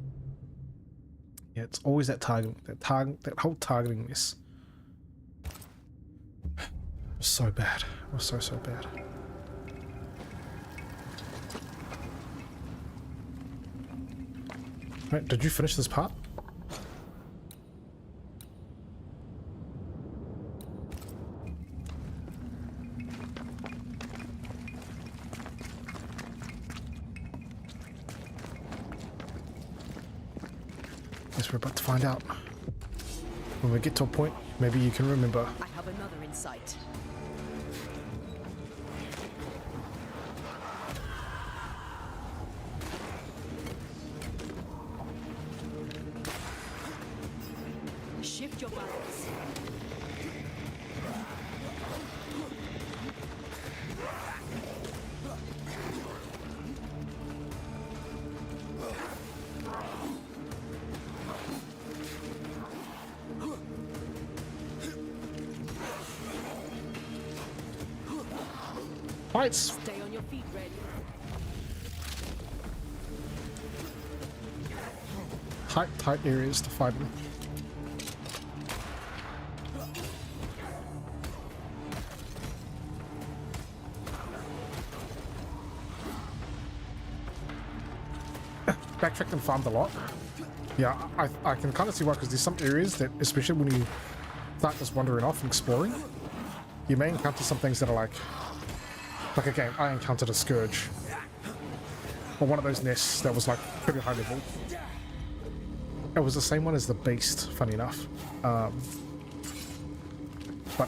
Yeah, it's always that that whole targeting mess. So bad. It was so bad. Wait, did you finish this part? Guess we're about to find out. When we get to a point, maybe you can remember. I have another in sight. Shift your balance. Fights! Stay on your feet, Red. Tight areas to fight in. Backtracked and farmed a lot. Yeah, I can kind of see why, because there's some areas that, especially when you start just wandering off and exploring, you may encounter some things that are like again, I encountered a scourge. Or one of those nests that was like pretty high level. It was the same one as the beast, funny enough. But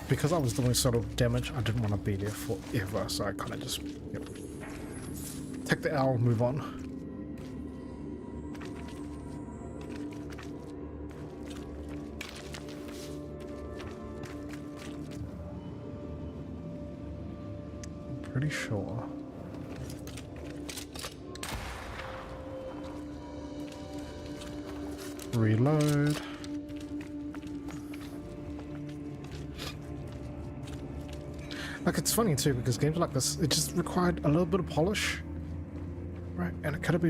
because I was doing sort of damage, I didn't want to be there forever, so I kind of just take the L, move on. Pretty sure. Reload. Like, it's funny too, because games like this, it just required a little bit of polish, right? And it could have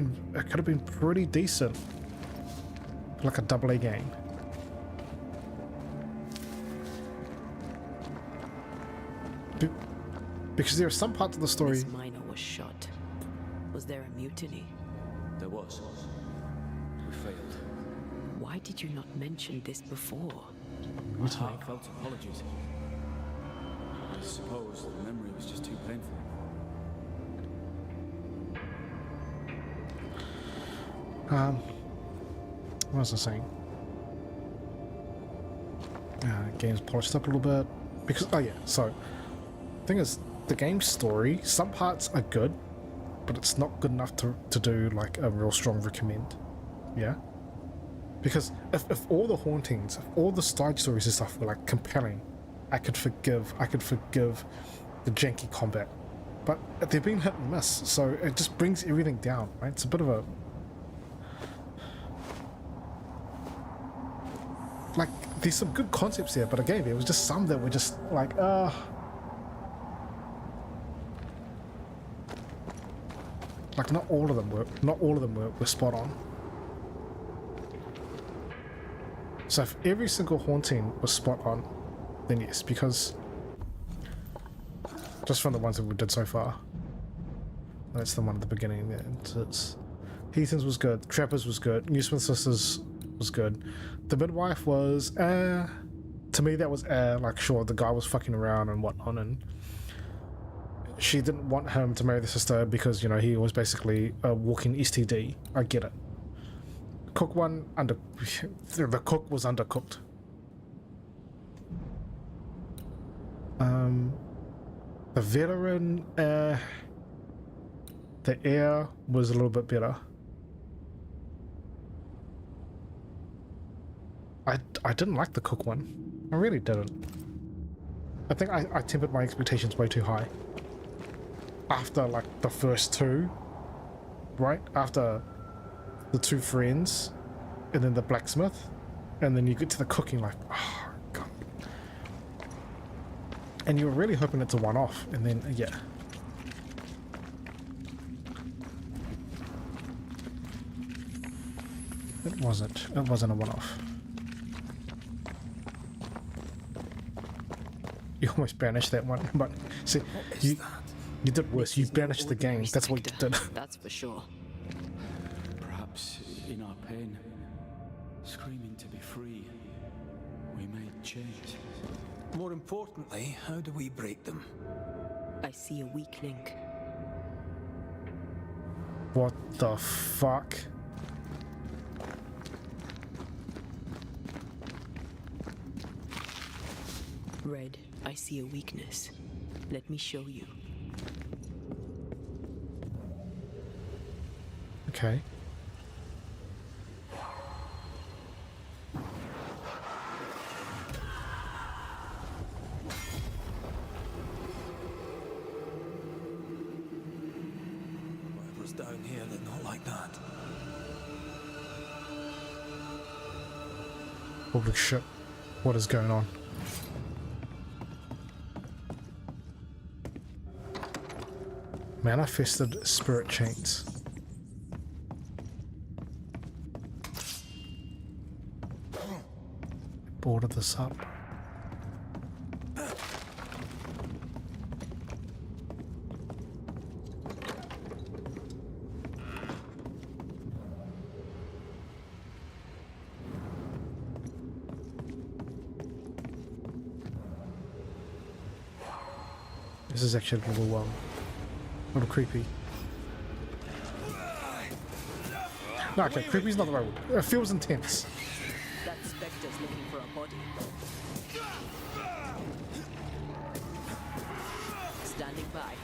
been pretty decent, like a AA game. Because there are some parts of the story. This miner was shot. Was there a mutiny? There was. We failed. Why did you not mention this before? I felt apologies. I suppose the memory was just too painful. What was I saying? Game's polished up a little bit. Because, oh yeah, so, thing is, the game's story, some parts are good, but it's not good enough to do like a real strong recommend. Yeah? Because if all the hauntings, if all the side stories and stuff were like compelling, I could forgive the janky combat. But they've been hit and miss, so it just brings everything down, right? It's a bit of a... Like, there's some good concepts there, but again, there was just some that were just like, like, not all of them were spot on. So if every single haunting was spot on, then yes, because just from the ones that we did so far, that's the one at the beginning. It's Heathens was good, Trappers was good, Newsman Sisters was good. The midwife was to me that was like, sure, the guy was fucking around and whatnot, and she didn't want him to marry the sister because, you know, he was basically a walking STD. I get it. Cook one, the cook was undercooked. The veteran, the air was a little bit better. I didn't like the cook one. I really didn't. I think I tempered my expectations way too high. After like the first two, right? After the two friends, and then the blacksmith, and then you get to the cooking like, oh god. And you were really hoping it's a one-off, and then yeah. It wasn't a one-off. You almost banished that one, but see, you did worse. You banished the game. That's what you did. That's for sure. Perhaps in our pain, screaming to be free, we may change. More importantly, how do we break them? I see a weak link. What the fuck? Red, I see a weakness. Let me show you. Okay. Whatever's down here, they're not like that. Holy shit. What is going on? Manifested spirit chains. Boarded this up. This is actually a little creepy. No, okay, creepy's not the right word. It feels intense. That specter's looking for a body. Standing by.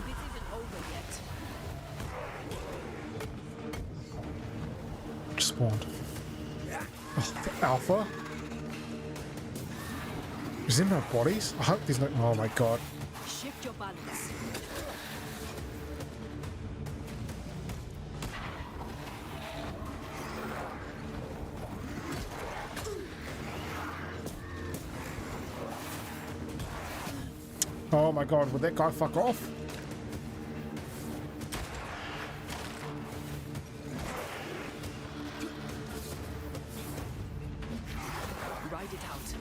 This isn't over yet. Spawned. Oh, the alpha? Is there no bodies? I hope there's no. Oh my god. Shift your balance. Oh my god, would that guy fuck off? Ride it out.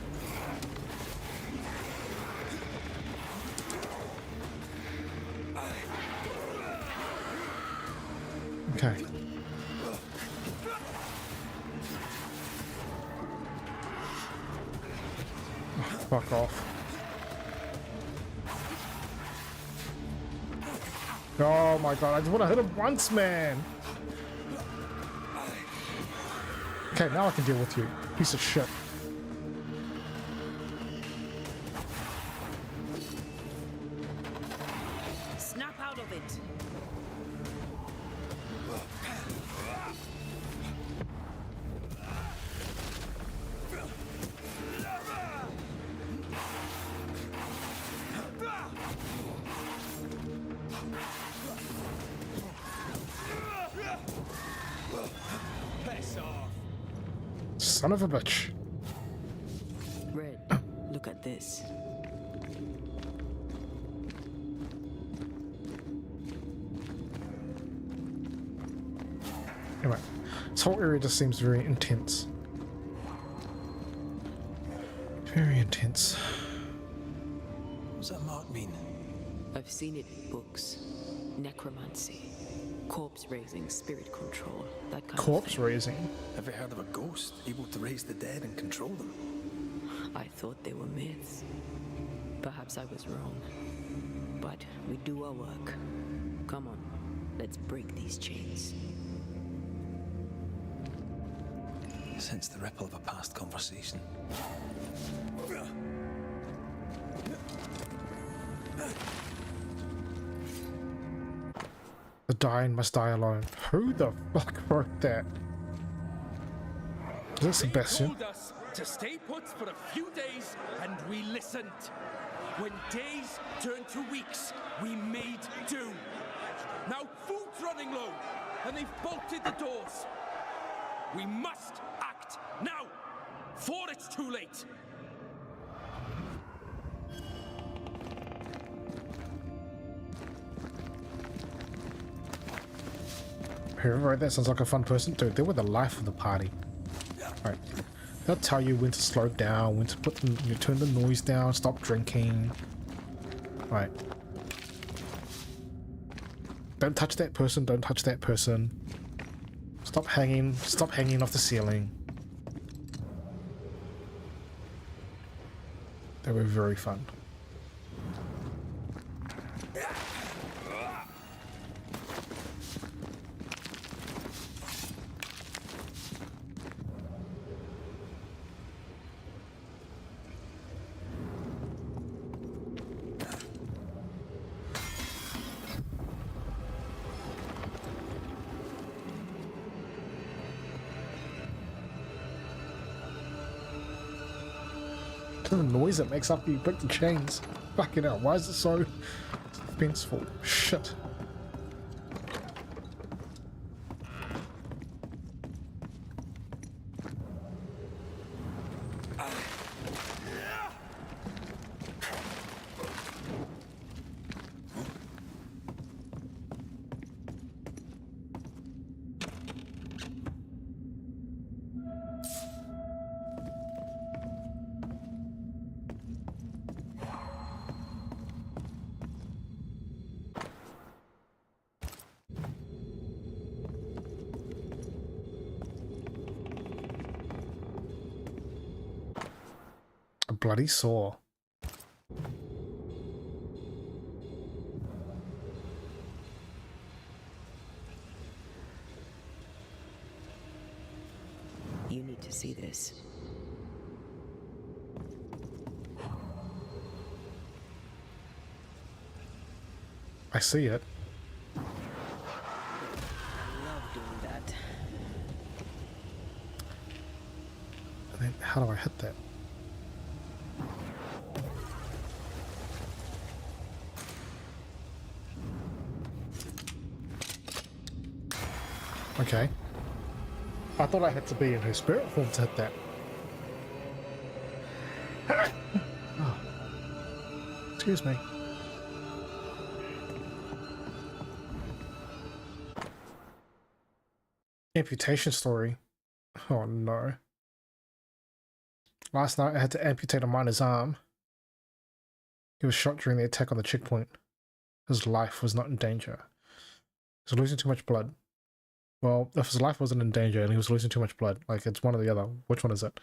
Okay. Oh, fuck off. Oh my god, I just want to hit him once, man. Okay, now I can deal with you. Piece of shit. Snap out of it. Son of a bitch. Red, look at this. Anyway, this whole area just seems very intense. Very intense. What does that mark mean? I've seen it in books. Necromancy. Corpse raising, spirit control, that kind of Corpse thing. raising? Ever heard of a ghost able to raise the dead and control them? I thought they were myths. Perhaps I was wrong. But we do our work. Come on, let's break these chains. sense the ripple of a past conversation. The dying must die alone. Who the fuck wrote that? Is that Sebastian? They told us to stay put for a few days, and we listened. When days turned to weeks, we made do. Now food's running low, and they've bolted the doors. We must act now, before it's too late. Whoever wrote that sounds like a fun person. Dude, they were the life of the party. Right. They'll tell you when to slow down, when to turn the noise down, stop drinking. Right. Don't touch that person, don't touch that person. Stop hanging off the ceiling. They were very fun. The noise it makes after you break the chains. Fucking hell, why is it so suspenseful? Shit. A bloody saw. You need to see this. I see it. I love doing that. And then how do I hit that? Okay. I thought I had to be in her spirit form to hit that. Oh. Excuse me. Amputation story. Oh no. Last night I had to amputate a miner's arm. He was shot during the attack on the checkpoint. His life was not in danger. He was losing too much blood. Well, if his life wasn't in danger and he was losing too much blood, like it's one or the other. Which one is it?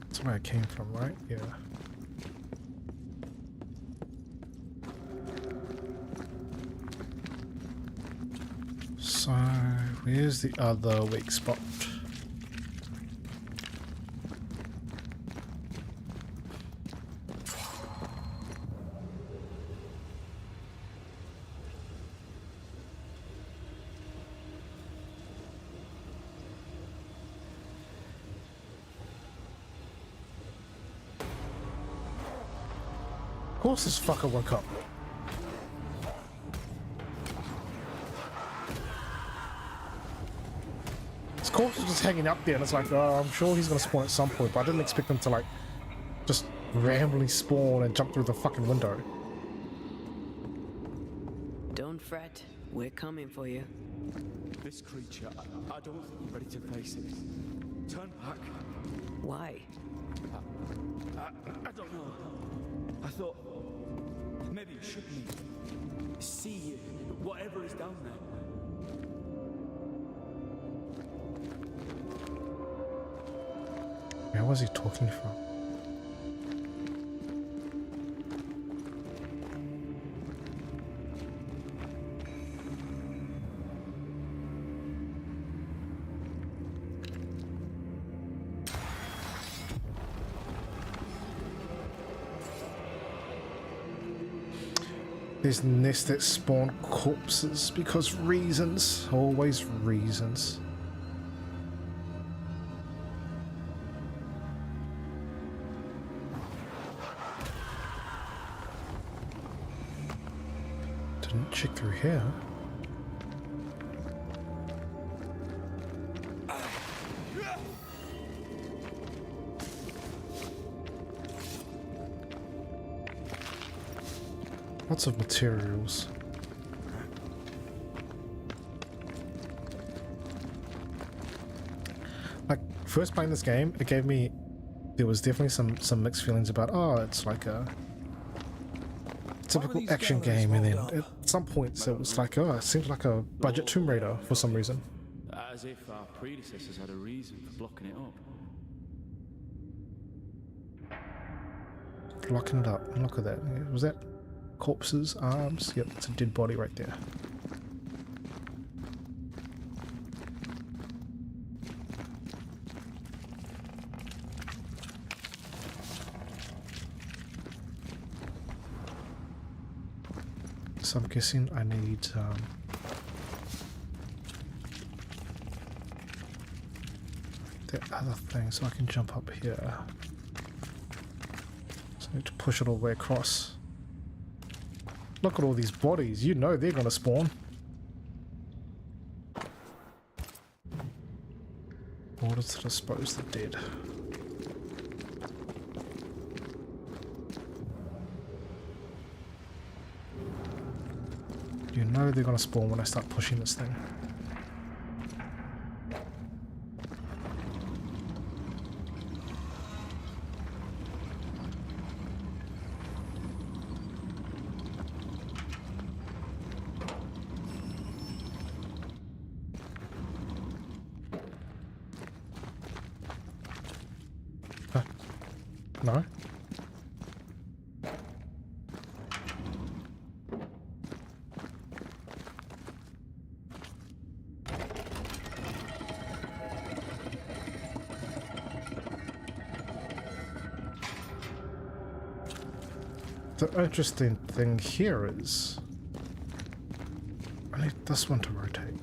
That's where I came from, right? Yeah. So, where's the other weak spot? Of course this fucker woke up. His corpse was just hanging up there and it's like, oh, I'm sure he's gonna spawn at some point, but I didn't expect him to like just randomly spawn and jump through the fucking window. Don't fret. We're coming for you. This creature, I don't think I'm ready to face it. Turn back. Why? I don't know. I thought maybe you should leave. see whatever is down there. Where was he talking from? These nests that spawn corpses because reasons, always reasons. Didn't check through here. Lots of materials. Like, first playing this game, it gave me... There was definitely some mixed feelings about, oh, it's like a typical action game, and then at some points it was like, oh, it seems like a budget Tomb Raider for some reason. As if our predecessors had a reason for blocking it up. Locking it up. Look at that. Was that corpses, arms? Yep, it's a dead body right there. So I'm guessing I need that other thing so I can jump up here. So I need to push it all the way across. Look at all these bodies, you know they're gonna spawn. Order to dispose the dead. You know they're gonna spawn when I start pushing this thing. No? The interesting thing here is I need this one to rotate.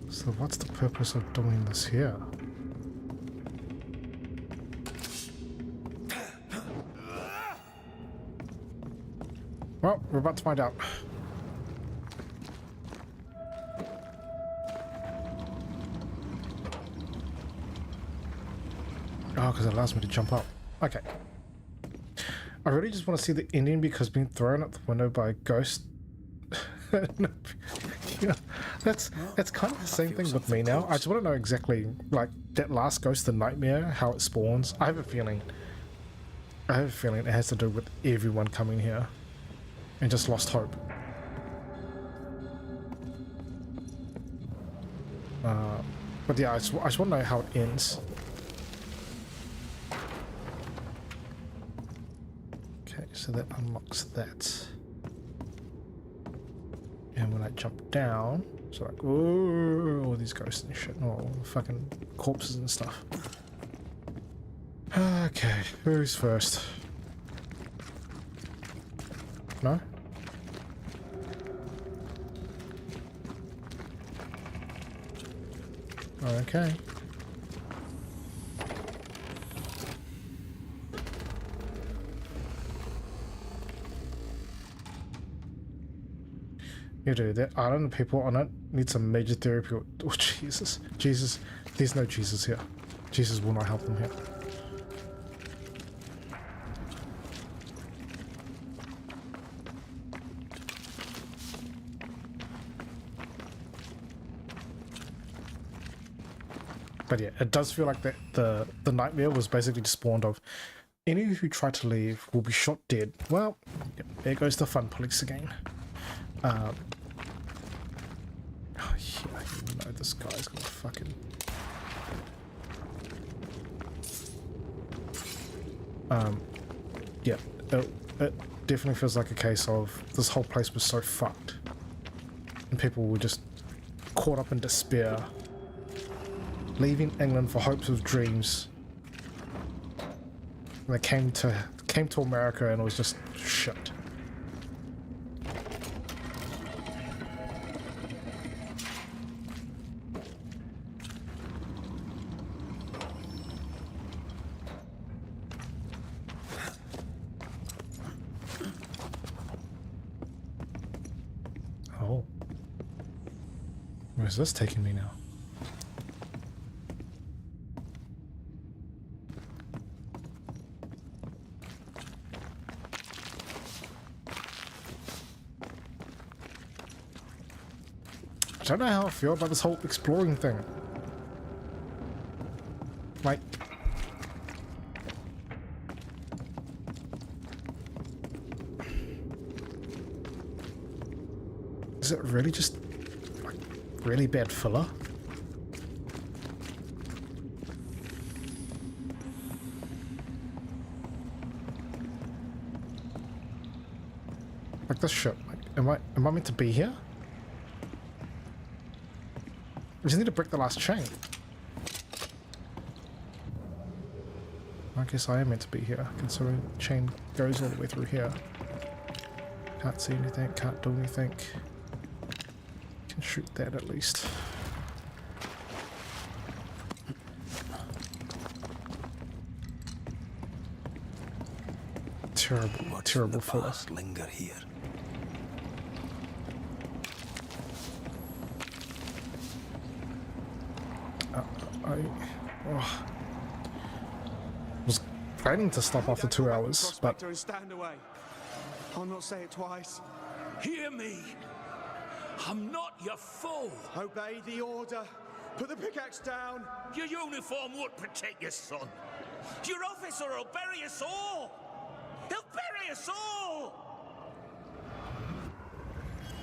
So what's the purpose of doing this here? Well, we're about to find out. Oh, because it allows me to jump up. Okay. I really just want to see the ending because being thrown out the window by a ghost... Yeah, that's kind of the same thing with me now. I just want to know exactly, like, that last ghost, the nightmare, how it spawns. I have a feeling it has to do with everyone coming here and just lost hope. But yeah, I just want to know how it ends. Okay, so that unlocks that. And when I jump down, so like, whoa, all these ghosts and shit, all the fucking corpses and stuff. Okay, who's first? No? Okay. You do that. Island people on it need some major therapy. Oh Jesus, Jesus! There's no Jesus here. Jesus will not help them here. But yeah, it does feel like the nightmare was basically spawned of Any who try to leave will be shot dead. Well, yep, there goes the fun police again. Oh yeah, you know this guy's gonna fucking... yeah, it definitely feels like a case of this whole place was so fucked. And people were just caught up in despair. Leaving England for hopes of dreams. And they came to America and it was just shit. Oh. Where's this taking me now? I don't know how I feel about this whole exploring thing. Like... is it really just... like, really bad filler? Like this shit. Like, am I meant to be here? We just need to break the last chain. I guess I am meant to be here, considering the chain goes all the way through here. Can't see anything, can't do anything. Can shoot that at least. Terrible filler. Linger here. I was planning to stop after 2 hours, but Stand away. I'll not say it twice. Hear me. I'm not your foe. Obey the order. Put the pickaxe down. Your uniform won't protect your son. Your officer will bury us all. He'll bury us all.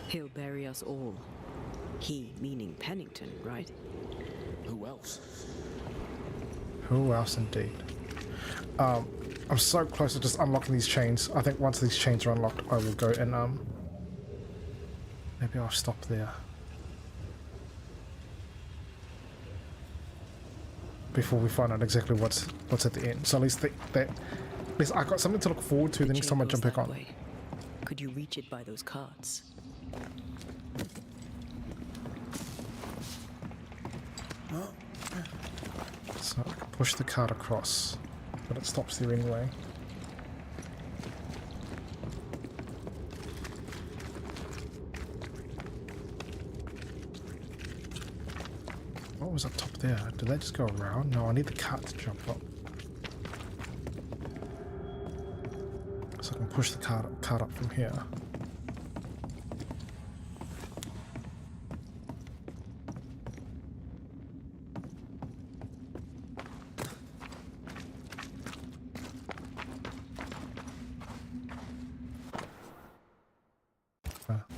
He'll bury us all. He meaning Pennington, right? Who else? who else indeed? I'm so close to just unlocking these chains. I think once these chains are unlocked, I will go and maybe I'll stop there before we find out exactly what's at the end. So at least I got something to look forward to the next time I jump back on. Could you reach it by those carts? So I can push the cart across, but it stops there anyway. What was up top there? Did that just go around? No, I need the cart to jump up. So I can push the cart up from here.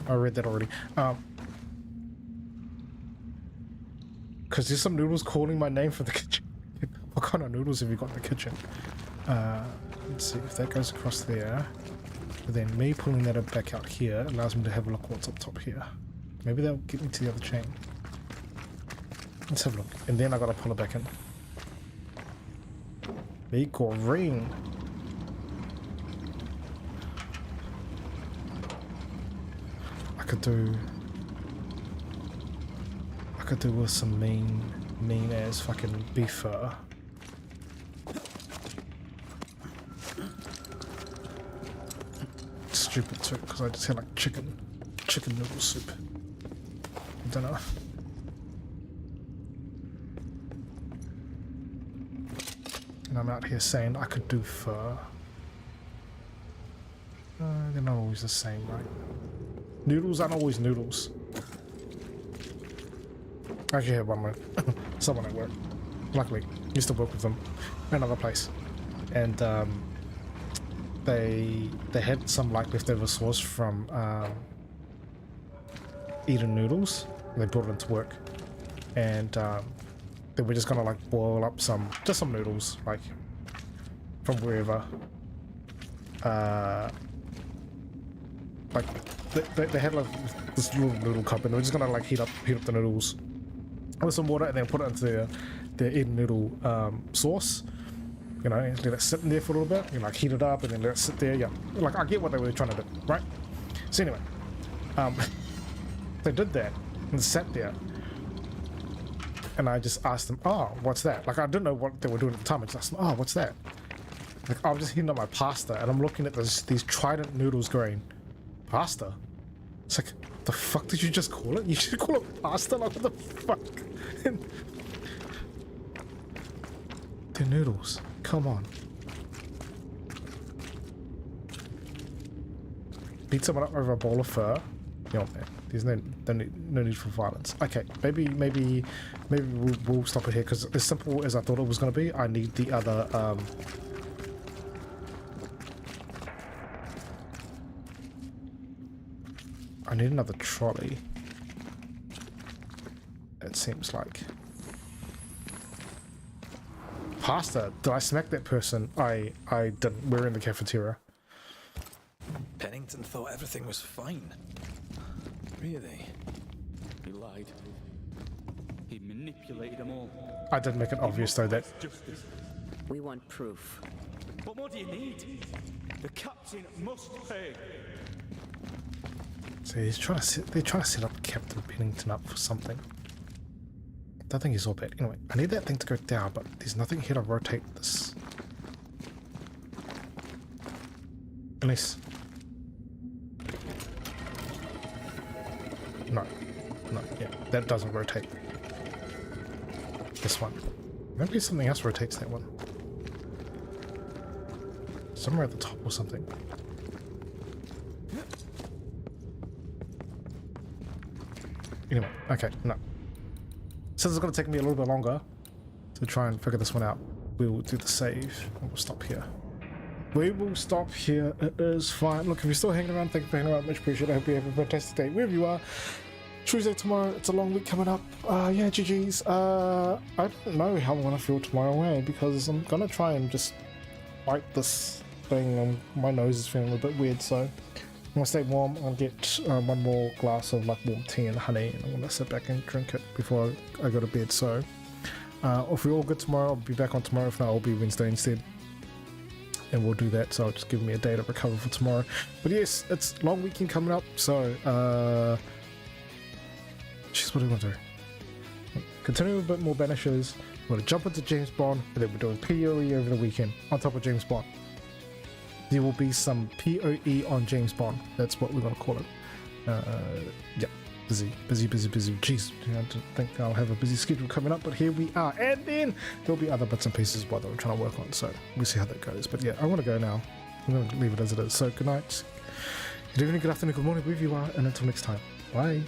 I read that already. Because there's some noodles calling my name from the kitchen. What kind of noodles have you got in the kitchen? Let's see if that goes across there. But then me pulling that back out here allows me to have a look what's up top here. Maybe that'll get me to the other chain. Let's have a look. And then I gotta pull it back in. Equal ring. I could do with some mean ass fucking beef fur. Stupid too, because I just had like chicken noodle soup. I don't know. And I'm out here saying I could do fur. They're not always the same, right? Noodles aren't always noodles. I actually had one with someone at work. Luckily, used to work with them in another place. And they had some like leftover sauce from Eden noodles. They brought it into work, and they were just gonna like boil up some noodles like from wherever. Like they had like this little noodle cup, and they were just gonna like heat up the noodles with some water, and then put it into their Eden noodle sauce. You know, let it sit in there for a little bit. You like heat it up and then let it sit there. Yeah, like I get what they were trying to do, right? So anyway, they did that and sat there, and I just asked them, "Oh, what's that?" Like I didn't know what they were doing at the time. I just asked them, "Oh, what's that?" Like I'm just heating up my pasta, and I'm looking at these Trident noodles going, "Pasta?" It's like, the fuck did you just call it? You should call it pasta? Like what the fuck? They're noodles. Come on. Beat someone up over a bowl of pho. You know, man, there's no need for violence. Okay, maybe we'll stop it here because as simple as I thought it was going to be, I need the other I need another trolley. It seems like. Pasta. Did I smack that person? I didn't. We're in the cafeteria. Pennington thought everything was fine. Really? He lied. He manipulated them all. I did make it obvious though that Justice. We want proof. What more do you need? The captain must pay. so they're trying to set up Captain Pennington up for something. I don't think he's all bad. Anyway, I need that thing to go down, but there's nothing here to rotate this. Unless... No, yeah, that doesn't rotate. This one. Maybe something else rotates that one. Somewhere at the top or something. Anyway, okay, no. Since it's going to take me a little bit longer to try and figure this one out, we will do the save and we'll stop here. We will stop here. It is fine. Look, if you're still hanging around, thank you for hanging around. Much appreciated. I hope you have a fantastic day wherever you are. Tuesday tomorrow. It's a long week coming up. Yeah, GG's. I don't know how I'm going to feel tomorrow away because I'm going to try and just wipe this thing. My nose is feeling a little bit weird, so I'm going to stay warm. I'll get one more glass of like warm tea and honey, and I'm going to sit back and drink it before I go to bed. So if we're all good tomorrow, I'll be back on tomorrow. If not, I'll be Wednesday instead. And we'll do that, so I'll just give me a day to recover for tomorrow. But yes, it's long weekend coming up, so jeez, what do we want to do? Continue with a bit more banishes. We're going to jump into James Bond, and then we're doing PoE over the weekend on top of James Bond. There will be some PoE on James Bond. That's what we're going to call it. Yeah, busy. Jeez, I don't think I'll have a busy schedule coming up, but here we are. And then there'll be other bits and pieces as well that I'm trying to work on, so we'll see how that goes. But yeah, I want to go now. I'm going to leave it as it is. So good night, good evening, good afternoon, good morning, wherever you are, and until next time, bye.